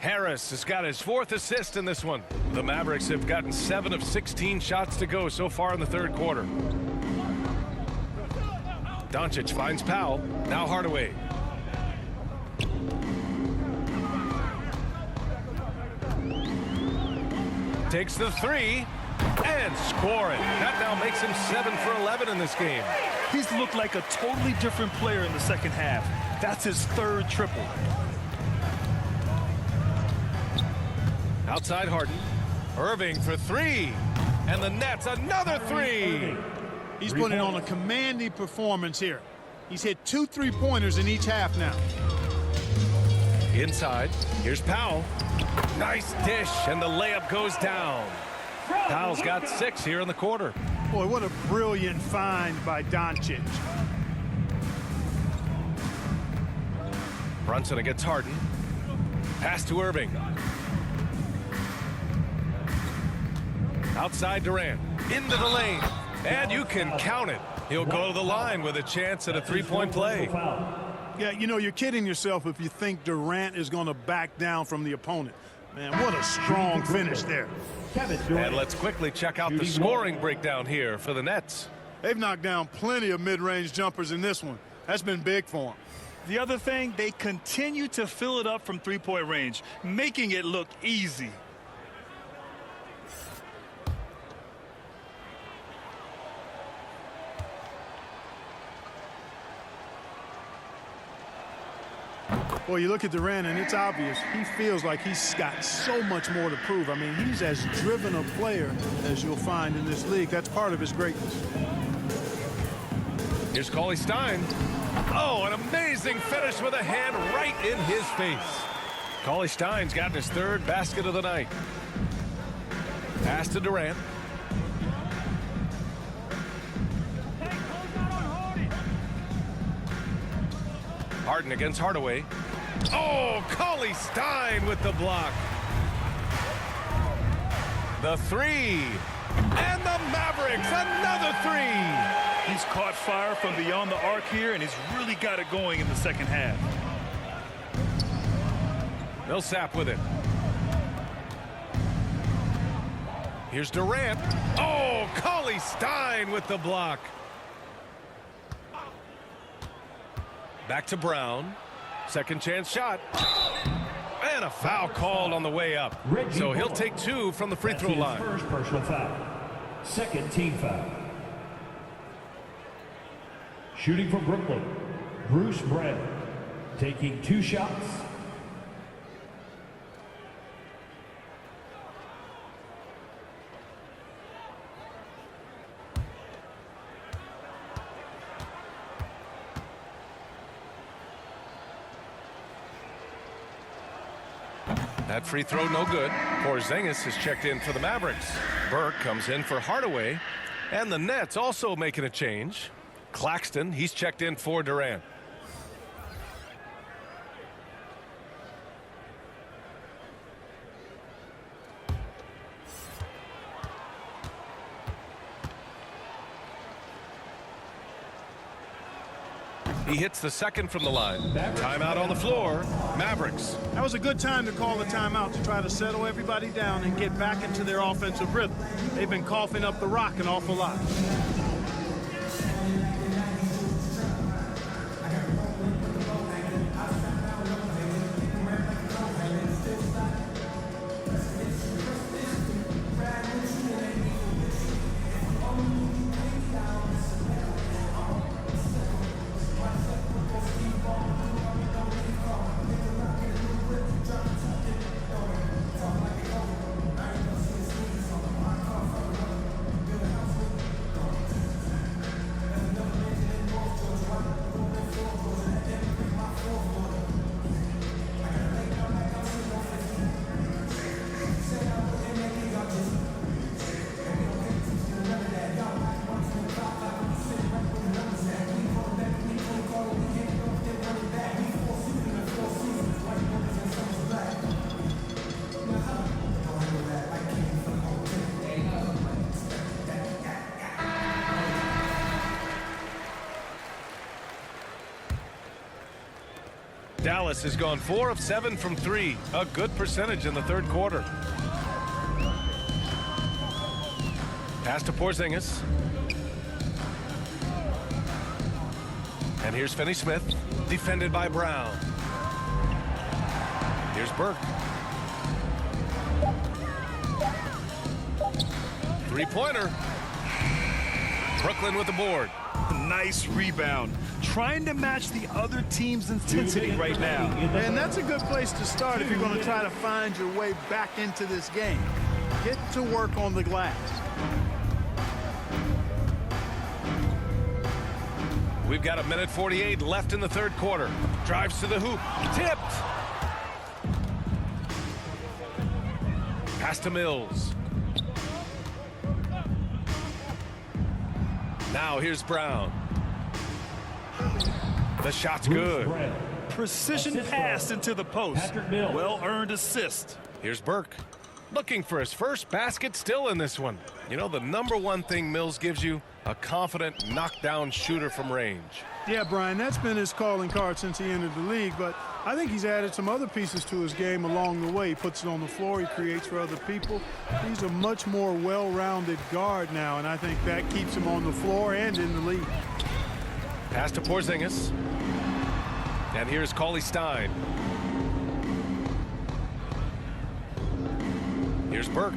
Harris has got his fourth assist in this one. The Mavericks have gotten 7 of 16 shots to go so far in the third quarter. Doncic finds Powell. Now Hardaway. Takes the three and scoring. That now makes him 7 for 11 in this game. He's looked like a totally different player in the second half. That's his third triple. Outside Harden. Irving for three. And the Nets another three. He's putting on a commanding performance here. He's hit 2 3-pointers in each half now. Inside. Here's Powell. Nice dish, and the layup goes down. Powell's got 6 here in the quarter. Boy, what a brilliant find by Doncic. Brunson against Harden. Pass to Irving. Outside Durant. Into the lane. And you can count it. He'll go to the line with a chance at a three-point play. Yeah, you know, you're kidding yourself if you think Durant is going to back down from the opponent. Man, what a strong finish there. And let's quickly check out the scoring breakdown here for the Nets. They've knocked down plenty of mid-range jumpers in this one. That's been big for them. The other thing, they continue to fill it up from three-point range, making it look easy. Well, you look at Durant, and it's obvious. He feels like he's got so much more to prove. I mean, he's as driven a player as you'll find in this league. That's part of his greatness. Here's cauley-stein. Oh, an amazing finish with a hand right in his face. Cauley-stein's gotten his third basket of the night. Pass to Durant. Harden against Hardaway. Oh, cauley-stein with the block. The three. And the Mavericks, another three. He's caught fire from beyond the arc here, and he's really got it going in the second half. Millsap with it. Here's Durant. Oh, cauley-stein with the block. Back to Brown. Second chance shot. And a foul called on the way up. So he'll take 2 from the free throw line. First personal foul. Second team foul. Shooting for Brooklyn, Bruce Brown. Taking 2 shots. That free throw no good. Porzingis is checked in for the Mavericks. Burke comes in for Hardaway. And the Nets also making a change. Claxton, he's checked in for Durant. He hits the second from the line. Timeout on the floor. Mavericks. That was a good time to call the timeout to try to settle everybody down and get back into their offensive rhythm. They've been coughing up the rock an awful lot. Dallas has gone 4 of 7 from 3. A good percentage in the third quarter. Pass to Porzingis. And here's Finney-Smith, defended by Brown. Here's Burke. Three-pointer. Brooklyn with the board. Nice rebound. Trying to match the other team's intensity right now. And that's a good place to start if you're going to try to find your way back into this game. Get to work on the glass. We've got 1:48 left in the third quarter. Drives to the hoop. Tipped. Pass to Mills. Now here's Brown. The shot's good. Precision pass into the post. Well-earned assist. Here's Burke. Looking for his first basket still in this one. You know, the #1 thing Mills gives you, a confident knockdown shooter from range. Yeah, Brian, that's been his calling card since he entered the league, but I think he's added some other pieces to his game along the way. He puts it on the floor, he creates for other people. He's a much more well-rounded guard now, and I think that keeps him on the floor and in the league. Pass to Porzingis. And here's cauley-stein. Here's Burke.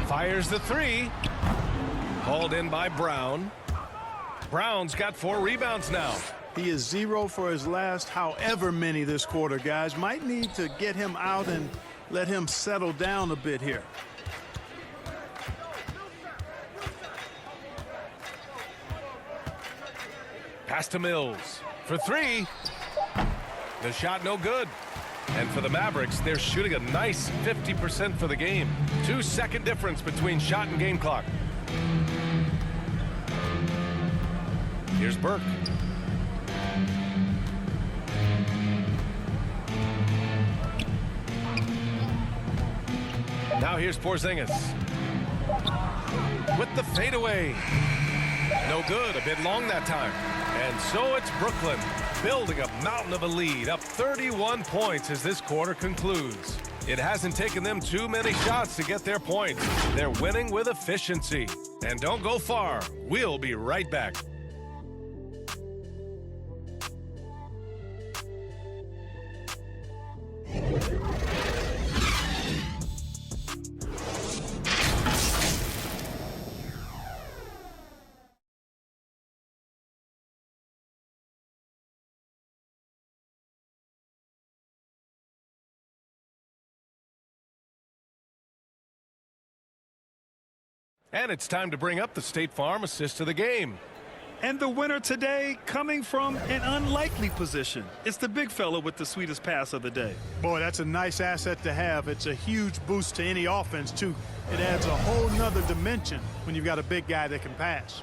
Fires the three. Hauled in by Brown. Brown's got 4 rebounds now. He is 0 for his last however many this quarter, guys. Might need to get him out and let him settle down a bit here. Pass to Mills for 3. The shot no good. And for the Mavericks, they're shooting a nice 50% for the game. 2-second difference between shot and game clock. Here's Burke. Now here's Porzingis. With the fadeaway. No good, a bit long that time. And so it's Brooklyn building a mountain of a lead, up 31 points as this quarter concludes. It hasn't taken them too many shots to get their points. They're winning with efficiency. And don't go far. We'll be right back. And it's time to bring up the State Farm assist of the game. And the winner today coming from an unlikely position. It's the big fella with the sweetest pass of the day. Boy, that's a nice asset to have. It's a huge boost to any offense, too. It adds a whole nother dimension when you've got a big guy that can pass.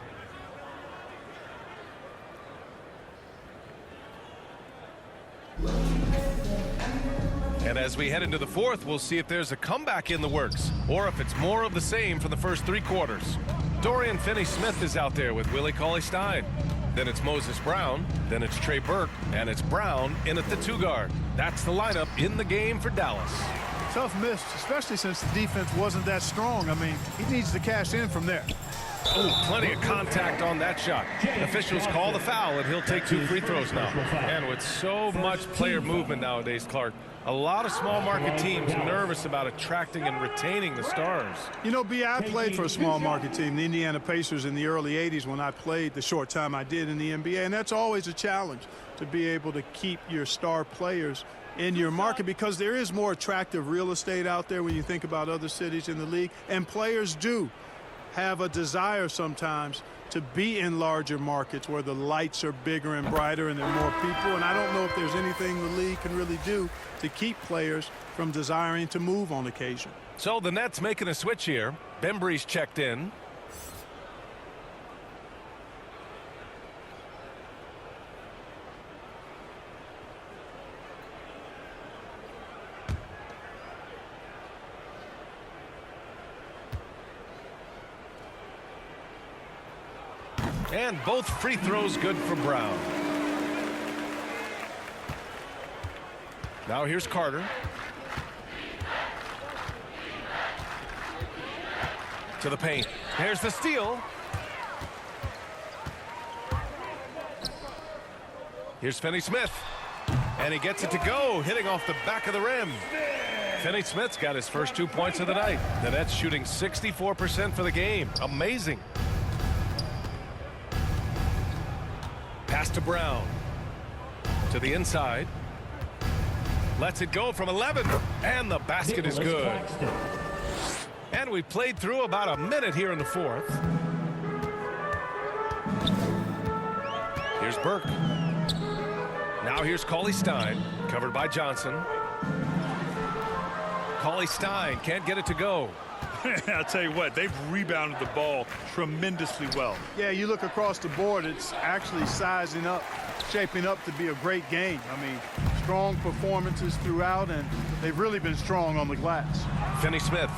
And as we head into the fourth, we'll see if there's a comeback in the works or if it's more of the same for the first three quarters. Dorian Finney-Smith is out there with Willie Cauley-Stein. Then it's Moses Brown. Then it's Trey Burke. And it's Brown in at the 2 guard. That's the lineup in the game for Dallas. Tough miss, especially since the defense wasn't that strong. I mean, he needs to cash in from there. Oh, plenty of contact on that shot. Officials call the foul, and he'll take 2 free throws now. And with so much player movement nowadays, Clark, a lot of small market teams nervous about attracting and retaining the stars. You know, B, I played for a small market team, the Indiana Pacers, in the early 80s when I played the short time I did in the NBA. And that's always a challenge, to be able to keep your star players in your market, because there is more attractive real estate out there when you think about other cities in the league. And players do have a desire sometimes to be in larger markets where the lights are bigger and brighter and there are more people. And I don't know if there's anything the league can really do to keep players from desiring to move on occasion. So the Nets making a switch here. Bembry's checked in. And both free throws good for Brown. Now here's Carter. To the paint. There's the steal. Here's Finney-Smith. And he gets it to go, hitting off the back of the rim. Finney-Smith's got his first 2 points of the night. The Nets shooting 64% for the game. Amazing. Pass to Brown. To the inside. Lets it go from 11. And the basket is good. And we played through about a minute here in the fourth. Here's Burke. Now here's Cauley-Stein. Covered by Johnson. Cauley-Stein can't get it to go. I'll tell you what, they've rebounded the ball tremendously well. Yeah, you look across the board, it's actually sizing up, shaping up to be a great game. I mean, strong performances throughout, and they've really been strong on the glass. Finney-Smith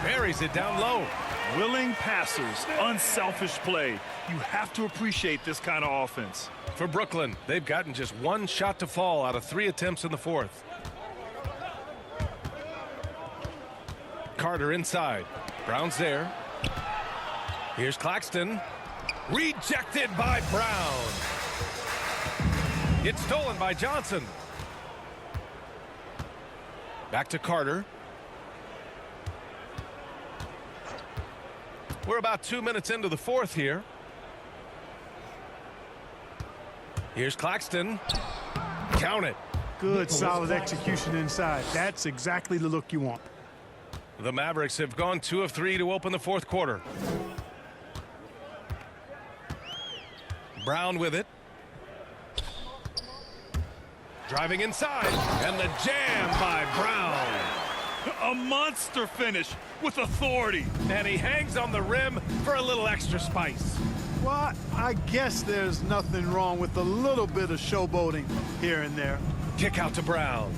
buries it down low. Willing passers, unselfish play. You have to appreciate this kind of offense. For Brooklyn, they've gotten just 1 shot to fall out of 3 attempts in the fourth. Carter inside. Brown's there. Here's Claxton. Rejected by Brown. It's stolen by Johnson. Back to Carter. We're about 2 minutes into the fourth here. Here's Claxton. Count it. Good, solid execution inside. That's exactly the look you want. The Mavericks have gone 2 of 3 to open the fourth quarter. Brown with it. Driving inside. And the jam by Brown. A monster finish with authority. And he hangs on the rim for a little extra spice. Well, I guess there's nothing wrong with a little bit of showboating here and there. Kick out to Brown.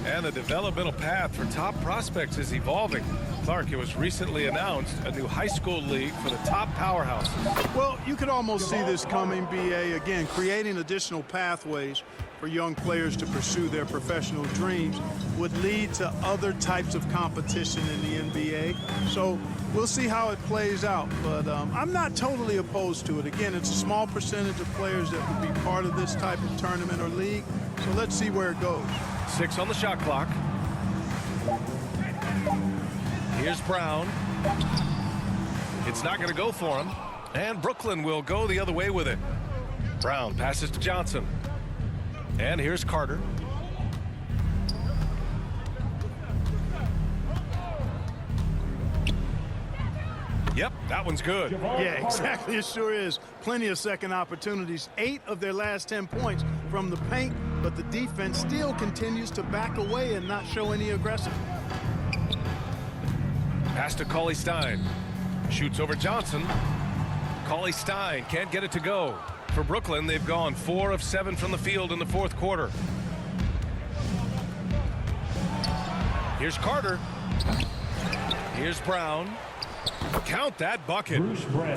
And the developmental path for top prospects is evolving. Clark, it was recently announced a new high school league for the top powerhouses. Well, you could almost see this coming, B.A. Again, creating additional pathways for young players to pursue their professional dreams would lead to other types of competition in the NBA. So we'll see how it plays out. But I'm not totally opposed to it. Again, it's a small percentage of players that would be part of this type of tournament or league. So let's see where it goes. 6 on the shot clock. Here's Brown. It's not going to go for him. And Brooklyn will go the other way with it. Brown passes to Johnson. And here's Carter. Yep, that one's good. Yeah, exactly. It sure is. Plenty of second opportunities. 8 of their last 10 points from the paint, but the defense still continues to back away and not show any aggression. Pass to cauley-stein. Shoots over Johnson. Cauley-stein can't get it to go. For Brooklyn, they've gone 4 of 7 from the field in the fourth quarter. Here's Carter. Here's Brown. Count that bucket.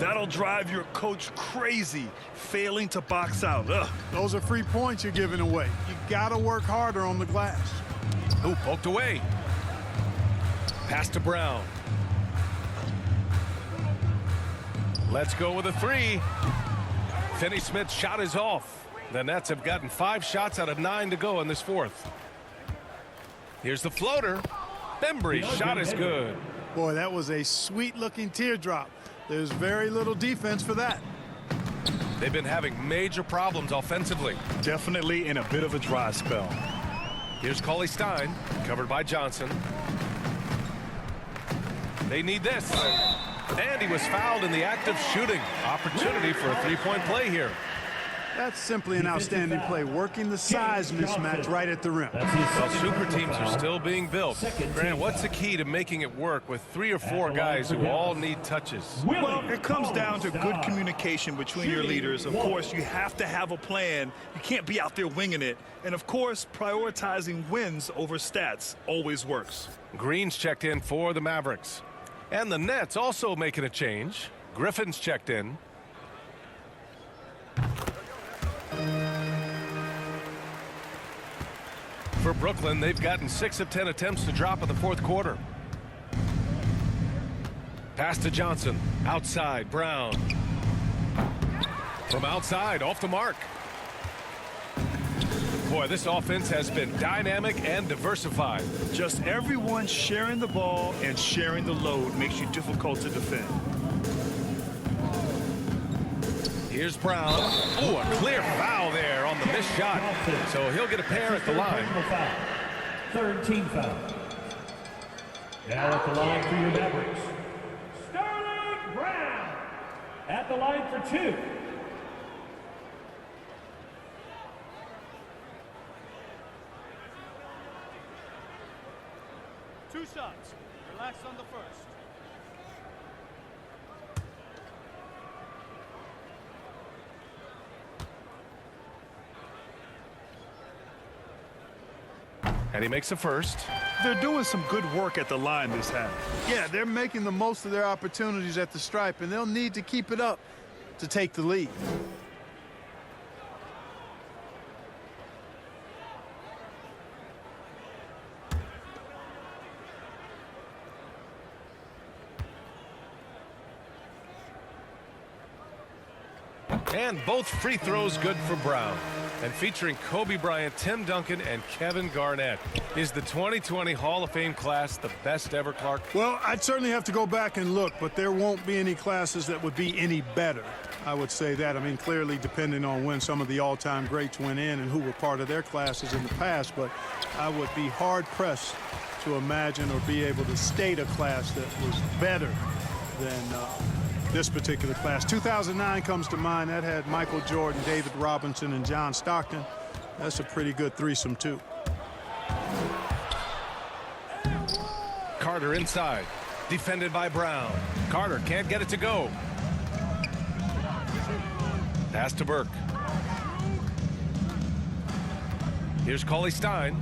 That'll drive your coach crazy, failing to box out. Ugh. Those are free points you're giving away. You got to work harder on the glass. Ooh, poked away. Pass to Brown. Let's go with a 3. Finney-Smith's shot is off. The Nets have gotten 5 shots out of 9 to go in this fourth. Here's the floater. Bembry's shot is good. Boy, that was a sweet-looking teardrop. There's very little defense for that. They've been having major problems offensively. Definitely in a bit of a dry spell. Here's cauley-stein, covered by Johnson. They need this. And he was fouled in the act of shooting. Opportunity for a 3-point play here. That's simply an outstanding play, working the size mismatch right at the rim. Well, super teams are still being built. Grant, what's the key to making it work with 3 or 4 guys who all need touches? Well, it comes down to good communication between your leaders. Of course, you have to have a plan. You can't be out there winging it. And, of course, prioritizing wins over stats always works. Green's checked in for the Mavericks. And the Nets also making a change. Griffin's checked in. For Brooklyn, they've gotten 6 of 10 attempts to drop in the fourth quarter. Pass to Johnson. Outside, Brown. From outside, off the mark. Boy, this offense has been dynamic and diversified. Just everyone sharing the ball and sharing the load makes you difficult to defend. Here's Brown. Oh, a clear foul there on the missed shot. So he'll get a pair at the line. Third team foul. Now at the line for your Mavericks, Sterling Brown. At the line for 2. Two shots. Relax on the first. And he makes a first. They're doing some good work at the line this half. Yeah, they're making the most of their opportunities at the stripe, and they'll need to keep it up to take the lead. And both free throws good for Brown. And featuring Kobe Bryant, Tim Duncan, and Kevin Garnett. Is the 2020 Hall of Fame class the best ever, Clark? Well, I'd certainly have to go back and look, but there won't be any classes that would be any better. I would say that. I mean, clearly depending on when some of the all-time greats went in and who were part of their classes in the past, but I would be hard-pressed to imagine or be able to state a class that was better than this particular class. 2009 comes to mind. That had Michael Jordan, David Robinson, and John Stockton. That's a pretty good threesome, too. Carter inside. Defended by Brown. Carter can't get it to go. Pass to Burke. Here's Cauley-Stein.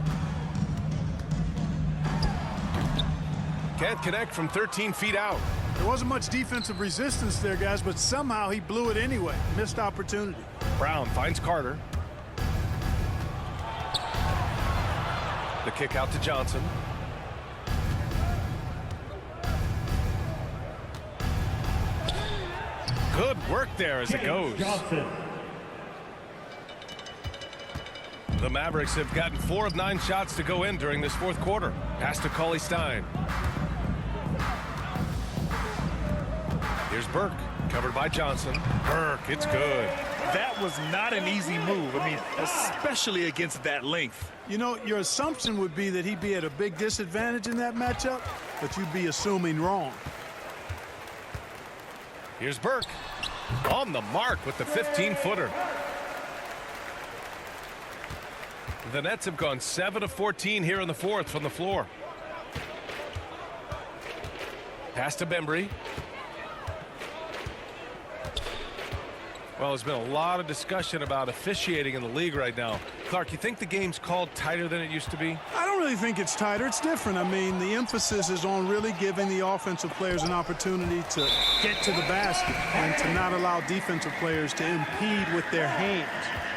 Can't connect from 13 feet out. There wasn't much defensive resistance there, guys, but somehow he blew it anyway. Missed opportunity. Brown finds Carter. The kick out to Johnson. Good work there as it goes. Johnson. The Mavericks have gotten 4 of 9 shots to go in during this fourth quarter. Pass to Cauley-Stein. Here's Burke, covered by Johnson. Burke, it's good. That was not an easy move. I mean, especially against that length. You know, your assumption would be that he'd be at a big disadvantage in that matchup, but you'd be assuming wrong. Here's Burke. On the mark with the 15-footer. The Nets have gone 7 of 14 here in the fourth from the floor. Pass to Bembry. Well, there's been a lot of discussion about officiating in the league right now. Clark, you think the game's called tighter than it used to be? I don't really think it's tighter. It's different. I mean, the emphasis is on really giving the offensive players an opportunity to get to the basket and to not allow defensive players to impede with their hands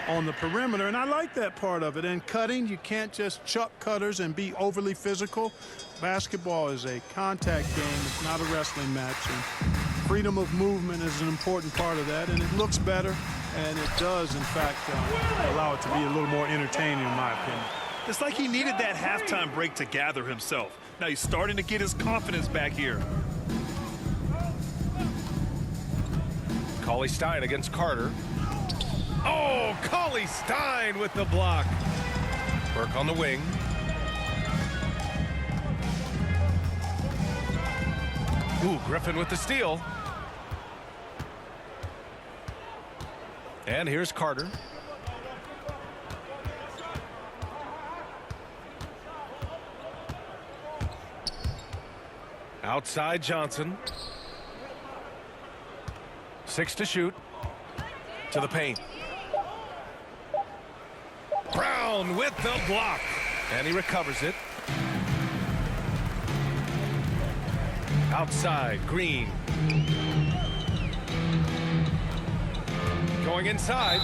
on the perimeter. And I like that part of it. And cutting, you can't just chuck cutters and be overly physical. Basketball is a contact game. It's not a wrestling match. And freedom of movement is an important part of that, and it looks better, and it does, in fact, allow it to be a little more entertaining, in my opinion. It's like he needed that halftime break to gather himself. Now he's starting to get his confidence back here. Cauley-Stein against Carter. Oh, Cauley-Stein with the block. Burke on the wing. Ooh, Griffin with the steal. And here's Carter. Outside Johnson. 6 to shoot. To the paint. Brown with the block. And he recovers it. Outside, Green. Going inside,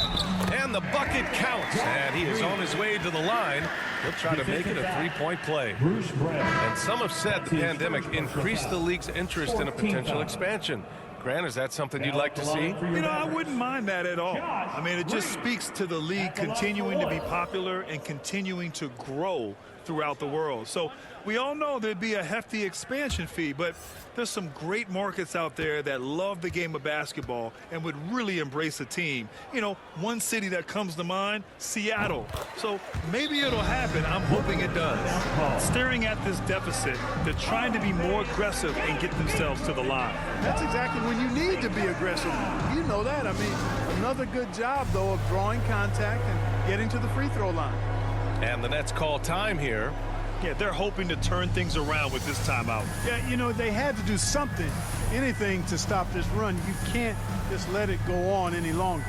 and the bucket counts. And he is on his way to the line. He'll try to make it a three-point play. And some have said the pandemic increased the league's interest in a potential expansion. Grant, is that something you'd like to see? You know, I wouldn't mind that at all. I mean, it just speaks to the league continuing to be popular and continuing to grow throughout the world. So we all know there'd be a hefty expansion fee, but there's some great markets out there that love the game of basketball and would really embrace a team. You know, one city that comes to mind, Seattle. So maybe it'll happen. I'm hoping it does. Staring at this deficit, they're trying to be more aggressive and get themselves to the line. That's exactly when you need to be aggressive. You know that. I mean, another good job, though, of drawing contact and getting to the free throw line. And the Nets call time here. Yeah, they're hoping to turn things around with this timeout. Yeah, you know, they had to do something, anything to stop this run. You can't just let it go on any longer.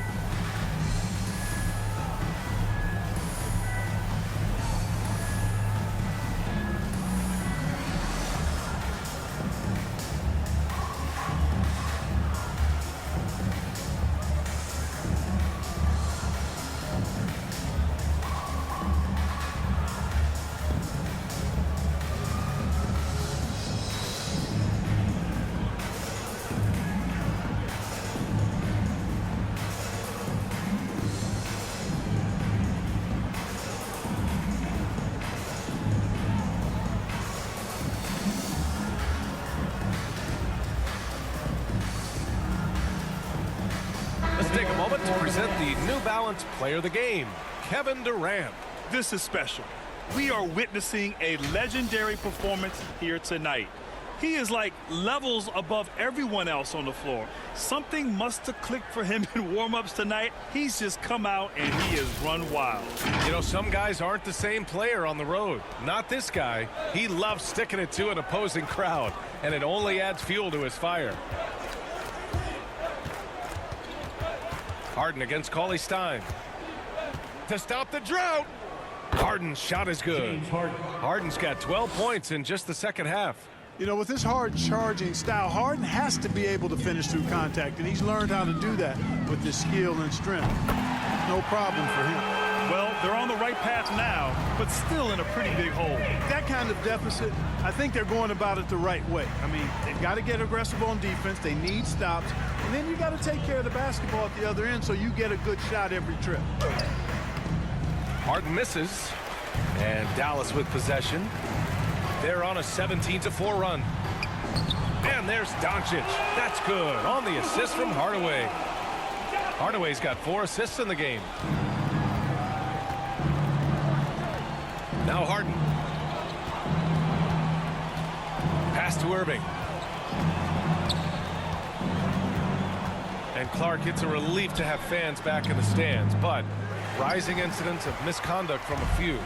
Take a moment to present the New Balance Player of the Game, Kevin Durant. This is special. We are witnessing a legendary performance here tonight. He is like levels above everyone else on the floor. Something must have clicked for him in warm-ups tonight. He's just come out and he has run wild. You know, some guys aren't the same player on the road. Not this guy. He loves sticking it to an opposing crowd, and it only adds fuel to his fire. Harden against cauley-stein. To stop the drought. Harden's shot is good. Harden's got 12 points in just the second half. You know, with his hard charging style, Harden has to be able to finish through contact, and he's learned how to do that with his skill and strength. No problem for him. Well, they're on the right path now, but still in a pretty big hole. That kind of deficit, I think they're going about it the right way. I mean, they've got to get aggressive on defense. They need stops. And then you got to take care of the basketball at the other end so you get a good shot every trip. Harden misses. And Dallas with possession. They're on a 17-4 run. And there's Doncic. That's good on the assist from Hardaway. Hardaway's got 4 assists in the game. Now Harden. Pass to Irving. And Clark, it's a relief to have fans back in the stands, but rising incidents of misconduct from a few.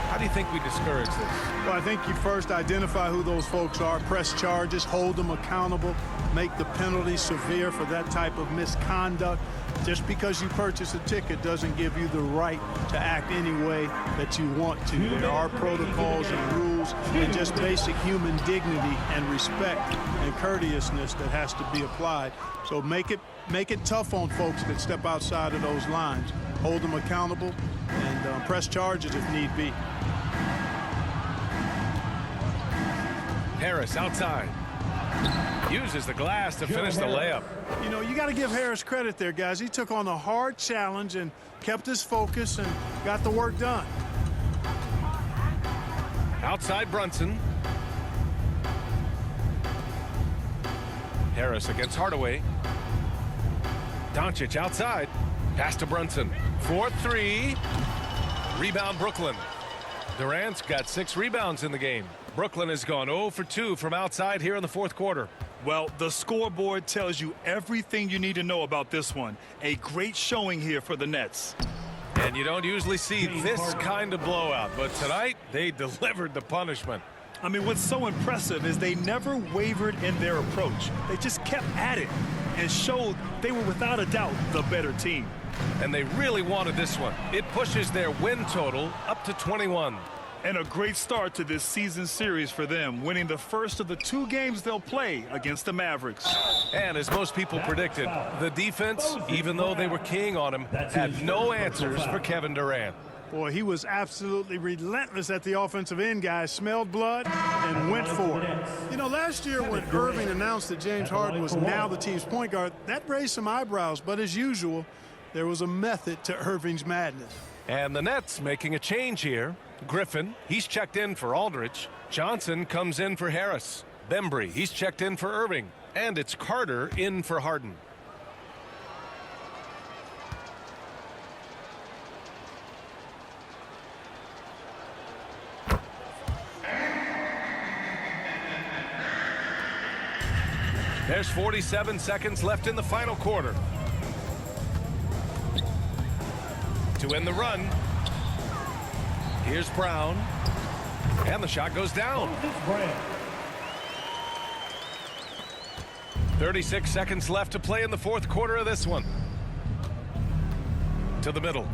How do you think we discourage this? Well, I think you first identify who those folks are, press charges, hold them accountable, make the penalty severe for that type of misconduct. Just because you purchase a ticket doesn't give you the right to act any way that you want to. There are protocols and rules and just basic human dignity and respect and courteousness that has to be applied. So make it tough on folks that step outside of those lines. Hold them accountable and press charges if need be. Harris outside. Uses the glass to finish the layup. You know, you got to give Harris credit there, guys. He took on a hard challenge and kept his focus and got the work done. Outside Brunson. Harris against Hardaway. Doncic outside. Pass to Brunson. 4-3. Rebound Brooklyn. Durant's got 6 rebounds in the game. Brooklyn has gone 0 for 2 from outside here in the fourth quarter. Well, the scoreboard tells you everything you need to know about this one. A great showing here for the Nets. And you don't usually see this kind of blowout, but tonight they delivered the punishment. I mean, what's so impressive is they never wavered in their approach. They just kept at it and showed they were without a doubt the better team. And they really wanted this one. It pushes their win total up to 21. And a great start to this season series for them, winning the first of the 2 games they'll play against the Mavericks. And as most people predicted, the defense, even though they were keying on him, had no answers for Kevin Durant. Boy, he was absolutely relentless at the offensive end, guys. Smelled blood and went for it. You know, last year when Irving announced that James Harden was now the team's point guard, that raised some eyebrows. But as usual, there was a method to Irving's madness. And the Nets making a change here. Griffin, he's checked in for Aldridge. Johnson comes in for Harris. Bembry, he's checked in for Irving. And it's Carter in for Harden. There's 47 seconds left in the final quarter. To end the run, here's Brown. And the shot goes down. 36 seconds left to play in the fourth quarter of this one. To the middle.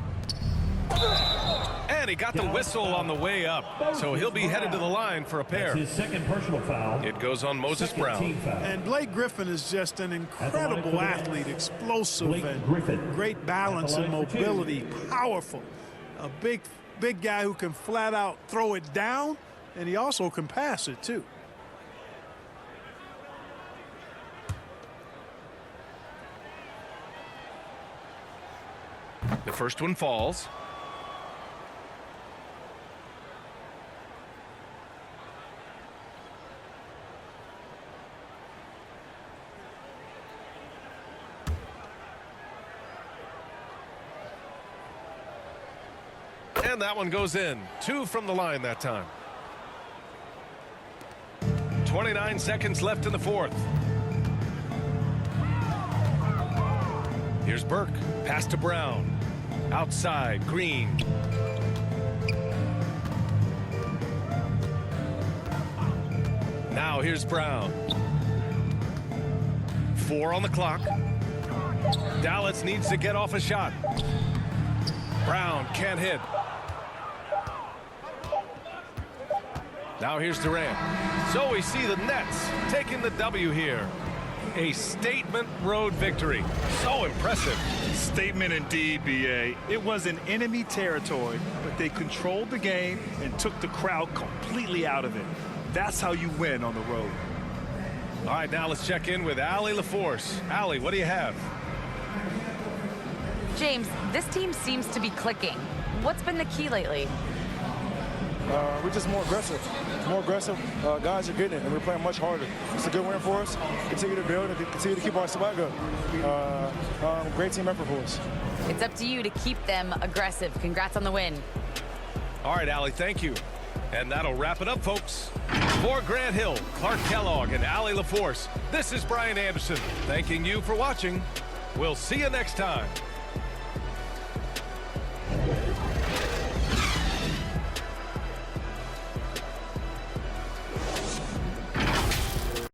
And he got the whistle on the way up. So he'll be headed to the line for a pair. That's his second personal foul. It goes on Moses Brown. And Blake Griffin is just an incredible athlete, explosive and great balance and mobility, powerful. A big guy who can flat out throw it down, and he also can pass it too. The first one falls. And that one goes in. 2 from the line that time. 29 seconds left in the fourth. Here's Burke. Pass to Brown. Outside, Green. Now here's Brown. 4 on the clock. Dallas needs to get off a shot. Brown can't hit. Now here's Durant. So we see the Nets taking the W here. A statement road victory. So impressive. Statement indeed, B.A. It was in enemy territory, but they controlled the game and took the crowd completely out of it. That's how you win on the road. All right, now let's check in with Allie LaForce. Allie, what do you have? James, this team seems to be clicking. What's been the key lately? We're just more aggressive. Guys are getting it, and we're playing much harder. It's a good win for us. Continue to build and continue to keep our swag up. Great team effort for us. It's up to you to keep them aggressive. Congrats on the win. All right, Allie, thank you. And that'll wrap it up, folks. For Grant Hill, Clark Kellogg, and Allie LaForce, this is Brian Anderson thanking you for watching. We'll see you next time.